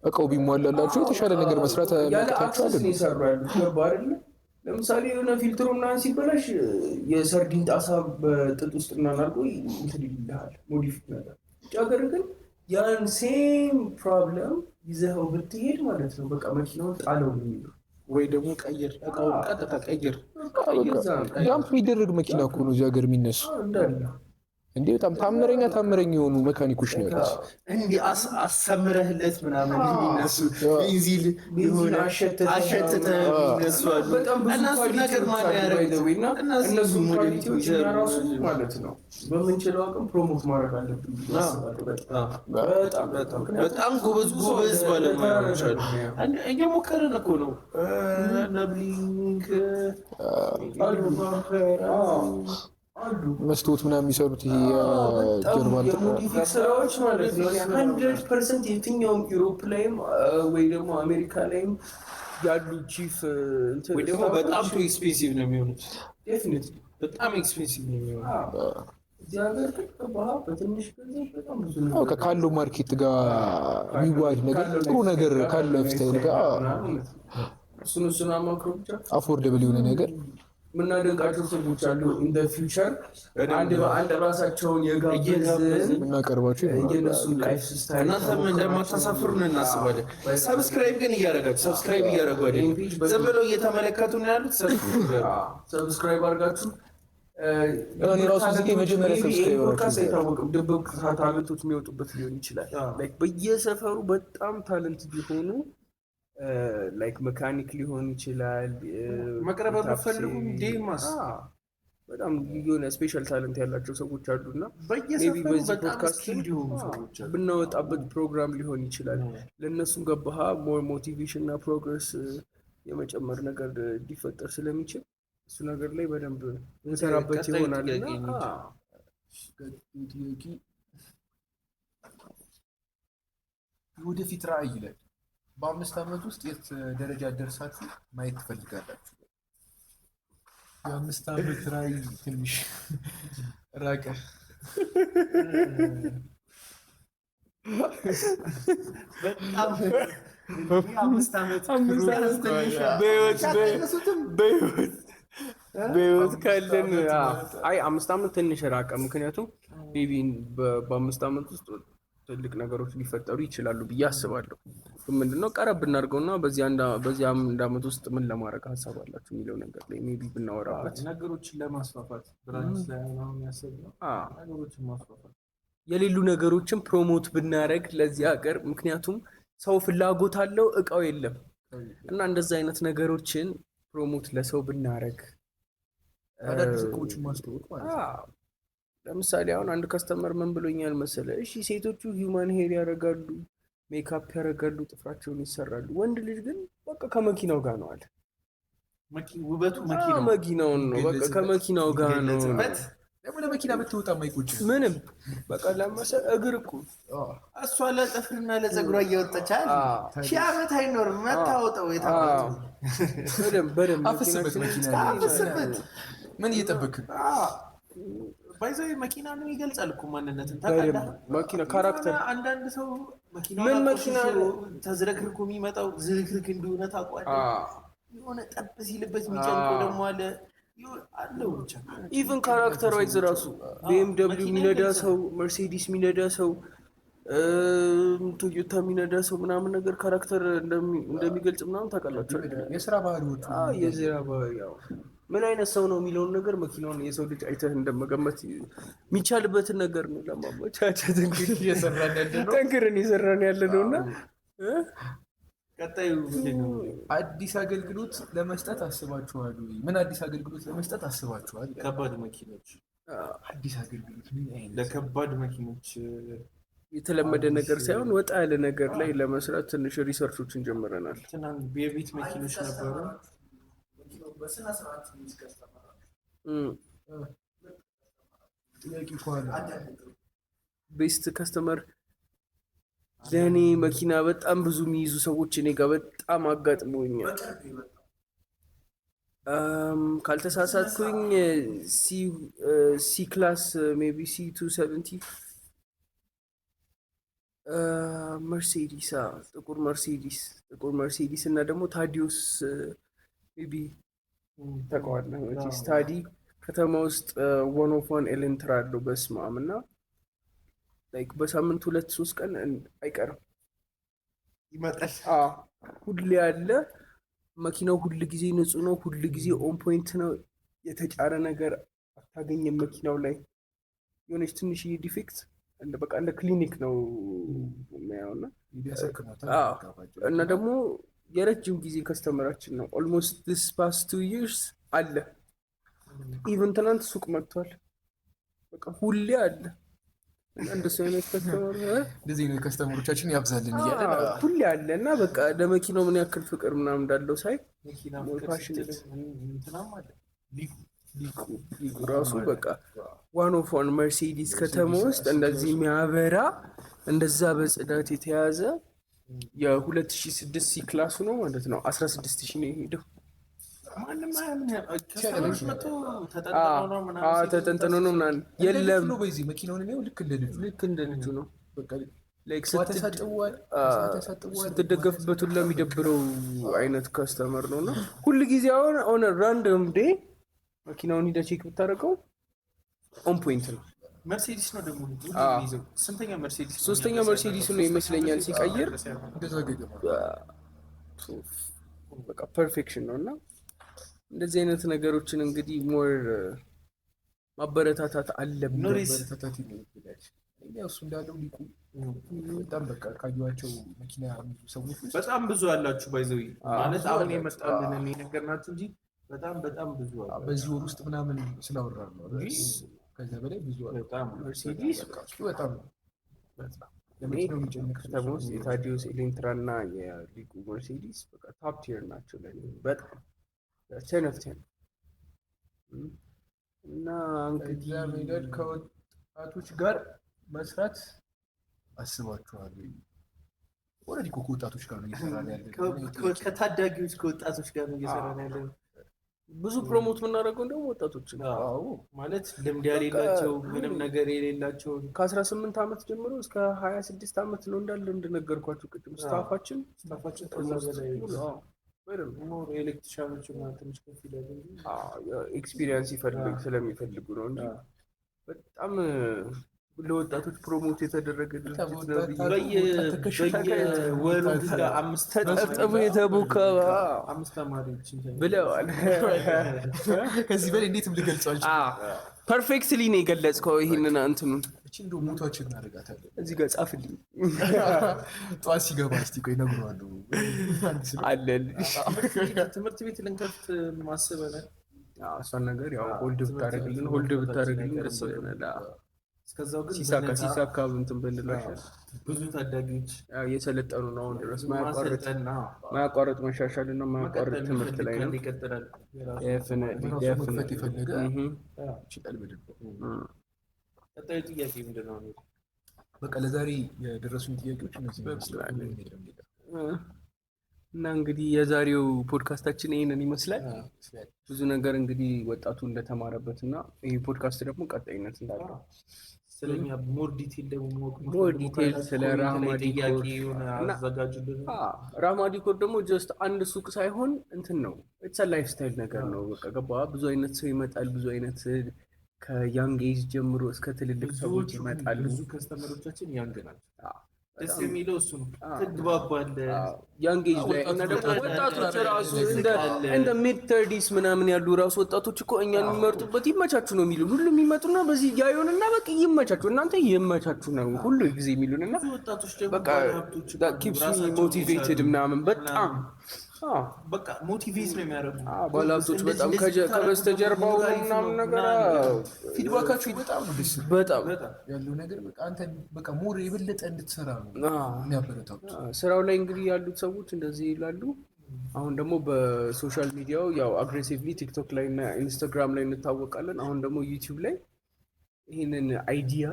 እቃው ቢሟላላቸው የተሻለ ነገር መስራት ያለባቸው አይደል? ይሰሩ ያሉት ገባ አይደል? ለምሳሌ የሆነ ፊልትሮ ምናምን ሲበላሽ የሰርዲን ጣሳ በጥጥ ውስጥ ምናምን አድርጎ እንትን ይልሃል ሞዲፊክ ነገር። ውጭ ሀገር ግን ያን ሴም ፕሮብለም ይዘኸው ብትሄድ ማለት ነው በቃ መኪናውን ጣለው ነው የሚለው ወይ ደግሞ ቀይር እቃውን ቀጥታ ቀይር። ዳምፕ የሚደረግ መኪና እኮ ነው እዚህ ሀገር የሚነሱ እንዴ በጣም ታምረኛ የሆኑ መካኒኮች ነው ያሉት። እንዴ አሰምረህለት ምናምን የሚነሱ ቤንዚል ይሆነ አሸተተ የሚነሱ አሉ። እነሱ ነገር ማለት ያደረጉና እነሱ ሞዴሊቲዎች ራሱ ማለት ነው በምንችለው አቅም ፕሮሞት ማድረግ አለብን። በጣም ጎበዝ ባለሙያዎች አሉ። እየሞከርን እኮ ነው። ነብሊንግ መስታወት ምናምን የሚሰሩት ይሄ ጀርባ ሞዲፊክ ስራዎች ማለት ነው 100% የትኛውም ዩሮፕ ላይም ወይ ደግሞ አሜሪካ ላይም ያሉ ቺፍ ወይ ደግሞ በጣም ኤክስፔንሲቭ ነው የሚሆኑት። ዴፊኒትሊ በጣም ኤክስፔንሲቭ ነው የሚሆኑት። እዚህ ሀገር በትንሽ ገንዘብ በጣም ብዙ ነው ካለው ማርኬት ጋር የሚዋድ ነገር ጥሩ ነገር ካለው ስታይል ጋር እሱን አማክሮ ብቻ አፎርደብል የሆነ ነገር ምናደንቃቸው ሰዎች አሉ። ኢን ዘ ፊውቸር አንድ ራሳቸውን የጋበዝን እናቀርባቸው የነሱን ላይፍ ስታይል እናንተም እንደማታሳፍሩን እናስባለን። ሰብስክራይብ ግን እያደረጉ አይደል? ዝም ብለው እየተመለከቱ ነው ያሉት። ሰብስክራይብ አድርጋችሁ እኔ ራሱ እዚህ መጀመሪያ ሰብስክራይብ አይታወቅም። ድብቅ ታለንቶች የሚወጡበት ሊሆን ይችላል። ላይክ በየሰፈሩ በጣም ታለንት ቢሆኑ ላይክ መካኒክ ሊሆን ይችላል። መቅረብ በፈልጉ ዴማስ በጣም የሆነ ስፔሻል ታለንት ያላቸው ሰዎች አሉና በየሰፈሩ በዚህ ፖድካስት ብናወጣበት ፕሮግራም ሊሆን ይችላል። ለእነሱም ገባህ ሞር ሞቲቬሽን እና ፕሮግረስ የመጨመር ነገር እንዲፈጠር ስለሚችል እሱ ነገር ላይ በደንብ እንሰራበት ይሆናልና ወደፊት ራዕይ ይላል። በ5 ዓመት ውስጥ የት ደረጃ ደርሳችሁ ማየት ትፈልጋላችሁ? የ5 ዓመት ራዕይ ትንሽ ራቀ። በጣም 5 ዓመት በህይወት ካለን 5 ዓመት ትንሽ ራቀ። ምክንያቱም ቤቢ በ5 ዓመት ውስጥ ትልቅ ነገሮች ሊፈጠሩ ይችላሉ ብዬ አስባለሁ። ግን ምንድነው ቀረብ ብናድርገውና በዚህ አንድ ዓመት ውስጥ ምን ለማድረግ ሀሳብ አላችሁ የሚለው ነገር ላይ ሜቢ ብናወራበት ነገሮችን ለማስፋፋት ብራንች ላይ ነው የሚያስበው። ነገሮችን ማስፋፋት የሌሉ ነገሮችን ፕሮሞት ብናደርግ ለዚህ ሀገር፣ ምክንያቱም ሰው ፍላጎት አለው እቃው የለም እና እንደዛ አይነት ነገሮችን ፕሮሞት ለሰው ብናደርግ አዳዲስ እቃዎችን ማስተዋወቅ ማለት ነው። ለምሳሌ አሁን አንድ ከስተመር ምን ብሎኛል መሰለ፣ እሺ ሴቶቹ ሂውማን ሄር ያደርጋሉ፣ ሜካፕ ያደርጋሉ፣ ጥፍራቸውን ይሰራሉ፣ ወንድ ልጅ ግን በቃ ከመኪናው ጋር ነው አለ። ውበቱ መኪናውን ነው በቃ ከመኪናው ጋር ነው። ደግሞ ለመኪና ብትወጣ ማይቆጭ ምንም በቃ ለምሳሌ እግር እኮ እሷ ለጥፍርና ለፀጉሯ እየወጣች ሺህ ዓመት አይኖርም መታወጣው የታወጣው በደንብ አፍስበት መኪና ምን እየጠበክ ባይዘው መኪና ነው ይገልጻል እኮ ማንነትን መኪና ካራክተር። አንዳንድ ሰው ምን መኪና ተዝረክርኮ የሚመጣው ዝርክርክ እንደሆነ ታውቋለህ። የሆነ ጠብ ሲልበት የሚጨንቀው ደግሞ አለ አለው ብቻ ኢቭን ካራክተር ዋይዝ ራሱ BMW የሚነዳ ሰው፣ መርሴዲስ የሚነዳ ሰው፣ ቶዮታ የሚነዳ ሰው ምናምን ነገር ካራክተር እንደሚገልጽ ምናምን ታውቃላችሁ። የስራ ባህሪዎቹ የስራ ባህሪ ያው ምን አይነት ሰው ነው የሚለውን ነገር መኪናውን የሰው ልጅ አይተህ እንደመገመት የሚቻልበትን ነገር ነው ለማመቻቸት እንግዲህ ጠንክረን እየሰራን ያለ ነው እና ቀጣዩ አዲስ አገልግሎት ለመስጠት አስባችኋል? ምን አዲስ አገልግሎት ለመስጠት አስባችኋል? ከባድ መኪኖች አዲስ አገልግሎት ምን አይነት ለከባድ መኪኖች የተለመደ ነገር ሳይሆን ወጣ ያለ ነገር ላይ ለመስራት ትንሽ ሪሰርቾችን ጀምረናል። የቤት መኪኖች ነበሩ በስነ ስርዓት ቤስት ከስተመር ለእኔ መኪና በጣም ብዙ የሚይዙ ሰዎች እኔ ጋር በጣም አጋጥሞኛል። ካልተሳሳትኩኝ ሲ ክላስ ሜቢ C270 መርሴዲስ ጥቁር መርሴዲስ እና ደግሞ ታዲዮስ ሜቢ ተቋዋለ ስታዲ ከተማ ውስጥ 101 ኤሌንትራ አለው በስማም እና ላይክ በሳምንት 2-3 ቀን አይቀርም ይመጣል። ሁሌ ያለ መኪናው ሁሉ ጊዜ ንጹህ ነው፣ ሁሉ ጊዜ ኦን ፖይንት ነው። የተጫረ ነገር አታገኝም መኪናው ላይ። የሆነች ትንሽዬ ዲፌክት በቃ እንደ ክሊኒክ ነው የሚያውና እና ደግሞ የረጅም ጊዜ ከስተመራችን ነው። ኦልሞስት this past 2 years አለ። ኢቭን ትናንት ሱቅ መጥቷል። በቃ ሁሌ አለ። እንደሱ አይነት ከስተመር እንደዚህ ነው ከስተመሮቻችን ያብዛልን እያለ ሁሌ አለ እና በቃ ለመኪናው ምን ያክል ፍቅር ምናምን እንዳለው ሳይ መኪና ፋሽን እንትናም አለ ሊጉ ራሱ በቃ ዋን ኦፍ ዋን መርሴዲስ ከተማ ውስጥ እንደዚህ የሚያበራ እንደዛ በጽዳት የተያዘ የ2006 ሲ ክላሱ ነው ማለት ነው። 16000 ነው የሄደው። ማንም ተጠንጥኖ ነው ምናምን የለም። በዚህ መኪናውን ነው ልክ እንደ ልጁ ነው በቃ ላይክ ስትደገፍበት ሁሉ የሚደብረው አይነት ከስተመር ነውና ሁሉ ጊዜ አሁን ኦን ራንደም ዴይ መኪናውን ሂደህ ቼክ ብታደርገው ኦን ፖይንት ነው። መርሴዲስ ነው ደግሞ ስንተኛ መርሴዲስ? ሶስተኛ መርሴዲስ ነው ይመስለኛል ሲቀይር። በቃ ፐርፌክሽን ነውና እንደዚህ አይነት ነገሮችን እንግዲህ ሞር ማበረታታት አለብን። ማበረታታት ይኖርብናል። እሱ እንዳለው ሊቁ በጣም በቃ ካዩዋቸው መኪና ሰዎች በጣም ብዙ አላችሁ ባይዘው ማለት አሁን የመጣልን እኔ ነገርናችሁ እንጂ በጣም ብዙ አለ። በዚህ ወር ውስጥ ምናምን ስላወራን ነው እንጂ ከዛ በላይ ብዙ አለ። በጣም መርሴዲስ በጣም ለመኪናው የሚጨንቅ ከተሞስ የታዲዮስ ኤሌንትራ እና የሊቁ መርሴዲስ በቃ ታፕ ቲር ናቸው ለኔ በጣም 10 of 10 እና እንግዲህ ሜዳል ከወጣቶች ጋር መስራት አስባችኋል? ኦልሬዲ ከወጣቶች ጋር ነው እየሰራን ያለው። ከታዳጊዎች ከወጣቶች ጋር ነው እየሰራን ያለው። ብዙ ፕሮሞት የምናደርገው ደግሞ ወጣቶች ነው። አዎ ማለት ልምድ ያሌላቸው ምንም ነገር የሌላቸው ከ18 ዓመት ጀምሮ እስከ 26 ዓመት ነው እንዳለ እንደነገርኳችሁ ቅድም ስታፋችን ኤሌክትሪሻኖች ትንሽ ከፍ ይላሉ ኤክስፒሪየንስ ስለሚፈልጉ ነው እንጂ በጣም ለወጣቶች ፕሮሞት የተደረገ ድርጅት ነው። በየወሩ ለአምስት ተጠብጠቡ የተቦካ 5 ተማሪዎች ብለዋል። ከዚህ በላይ እንዴትም ልገልጸው ፐርፌክትሊ ነው የገለጽከው። ይሄንን እንትኑን እቺ እንደው ሞቷችን እናደርጋታለን። እዚህ ጋር ጻፍልኝ። ጠዋት ሲገባ እስቲ ቆይ እነግረዋለሁ አለል ትምህርት ቤት ልንከፍት ማስበናል። እሷን ነገር ያው ሆልድ ብታደርግልን ደስ ይለናል። እስከዛው ግን ሲሳካ እንትን ብንላሽ ብዙ ታዳጊዎች እየሰለጠኑ ነው። አሁን ድረስ ማያቋርጥ መሻሻል እና ማያቋርጥ ትምህርት ላይ ነው። ይቀጥላል። መክፈት የፈለገ ይችላል በደንብ። ቀጣዩ ጥያቄ ምንድን ነው? በቃ ለዛሬ የደረሱን ጥያቄዎች እነዚህ ይመስላሉ እና እንግዲህ የዛሬው ፖድካስታችን ይሄንን ይመስላል። ብዙ ነገር እንግዲህ ወጣቱ እንደተማረበት እና ይህ ፖድካስት ደግሞ ቀጣይነት እንዳለው ስለኛ ሞር ዲቴል ስለ ራህማ ዲኮር ደግሞ ጀስት አንድ ሱቅ ሳይሆን እንትን ነው። ኢትስ ላይፍ ስታይል ነገር ነው። በቃ ገባ። ብዙ አይነት ሰው ይመጣል። ብዙ አይነት ከያንግ ኤጅ ጀምሮ እስከ ትልልቅ ሰዎች ይመጣሉ። ብዙ ከስተመሮቻችን ያንግ ናቸው። ደስ የሚለው እሱ ነው። ትግባባለህ ያንግ ኤጅ ላይ እና ደግሞ ወጣቶች ራሱ እንደ ሚድ 30s ምናምን ያሉ ራሱ ወጣቶች እኮ እኛን የሚመርጡበት ይመቻችሁ ነው የሚሉን። ሁሉም ይመጡና በዚህ ያዩንና በቃ ይመቻችሁ እናንተ ይመቻችሁ ነው ሁሉ ጊዜ የሚሉንና ወጣቶች ደግሞ በቃ ኪፕስ ሚ ሞቲቬትድ ምናምን በቃ ሞቲቬት ነው የሚያደርጉ ባለሀብቶች በጣም ከበስተጀርባው ምናምን ነገር ፊድባካችሁ በጣም ደስ በጣም ያለው ነገር በቃ አንተ በቃ ሞር የበለጠ እንድትሰራ ነው የሚያበረታቱት። ስራው ላይ እንግዲህ ያሉት ሰዎች እንደዚህ ይላሉ። አሁን ደግሞ በሶሻል ሚዲያው ያው አግሬሲቭሊ ቲክቶክ ላይ እና ኢንስታግራም ላይ እንታወቃለን። አሁን ደግሞ ዩቲዩብ ላይ ይህንን አይዲያ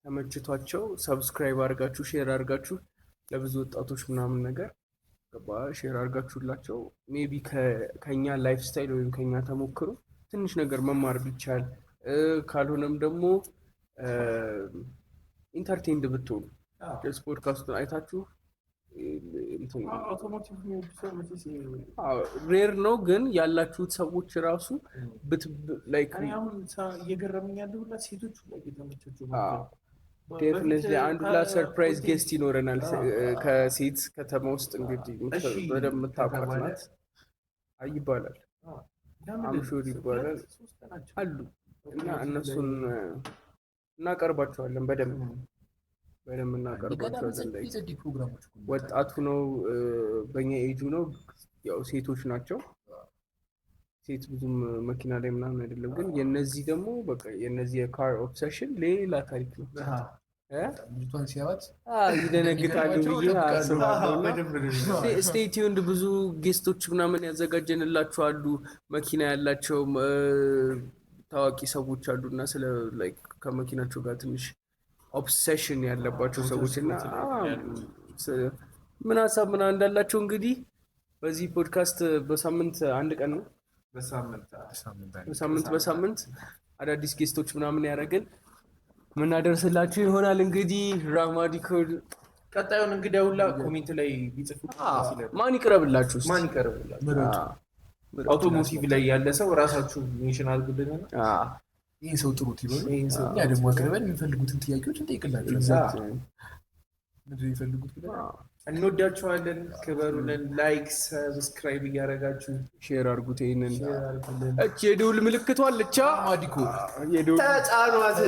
ተመችቷቸው ሰብስክራይብ አድርጋችሁ ሼር አድርጋችሁ ለብዙ ወጣቶች ምናምን ነገር ሼር አድርጋችሁላቸው ሜቢ ከኛ ላይፍ ስታይል ወይም ከኛ ተሞክሮ ትንሽ ነገር መማር ቢቻል ካልሆነም ደግሞ ኢንተርቴይንድ ብትሆኑ ፖድካስቱን አይታችሁ ሬር ነው ግን ያላችሁት ሰዎች ራሱ አሁን እየገረመኝ ያለው ሁላ ሴቶቹ ላይ የተመቸችው ዴፊኒትሊ አንዱ ሰርፕራይዝ ጌስት ይኖረናል ከሴት ከተማ ውስጥ እንግዲህ በደንብ የምታውቋት ናት። ይባላል አምሹር ይባላል አሉ እና እነሱን እናቀርባቸዋለን። በደንብ እናቀርባቸዋለን። ወጣቱ ነው በእኛ ኤጁ ነው። ያው ሴቶች ናቸው። ሴት ብዙም መኪና ላይ ምናምን አይደለም። ግን የነዚህ ደግሞ በቃ የነዚህ የካር ኦብሰሽን ሌላ ታሪክ ነው። ልጅቷን ሲያዩት ይደነግጣሉ ብዬ አስባለሁ። ስቴይ ቲዩንድ ብዙ ጌስቶች ምናምን ያዘጋጀንላችኋሉ። መኪና ያላቸው ታዋቂ ሰዎች አሉና ስለ ላይክ ከመኪናቸው ጋር ትንሽ ኦብሰሽን ያለባቸው ሰዎች እና ምን ሀሳብ ምናምን እንዳላቸው እንግዲህ በዚህ ፖድካስት በሳምንት አንድ ቀን ነው በሳምንት አዳዲስ ጌስቶች ምናምን ያደረግን ምናደርስላችሁ ይሆናል። እንግዲህ ራህማ ዲኮር ቀጣዩን እንግዲህ ሁላ ኮሜንት ላይ ቢጽፉ ማን ይቀርብላችሁ? አውቶሞቲቭ ላይ ያለ ሰው ራሳችሁ ሜንሽን አድርጉልኝ። ይሄን ሰው ጥሩት ይበሉ። እኛ ደግሞ አቅርበን የሚፈልጉትን ጥያቄዎች እንጠይቅላችሁ። ምንድን ይፈልጉት ብለን እንወዳችኋለን። ክበሩልን። ላይክ ሰብስክራይብ እያደረጋችሁ ሼር አድርጉት። ይሄንን እቺ የደውል ምልክቷ አለች። ማዲኮ የደውል ተጫኗት።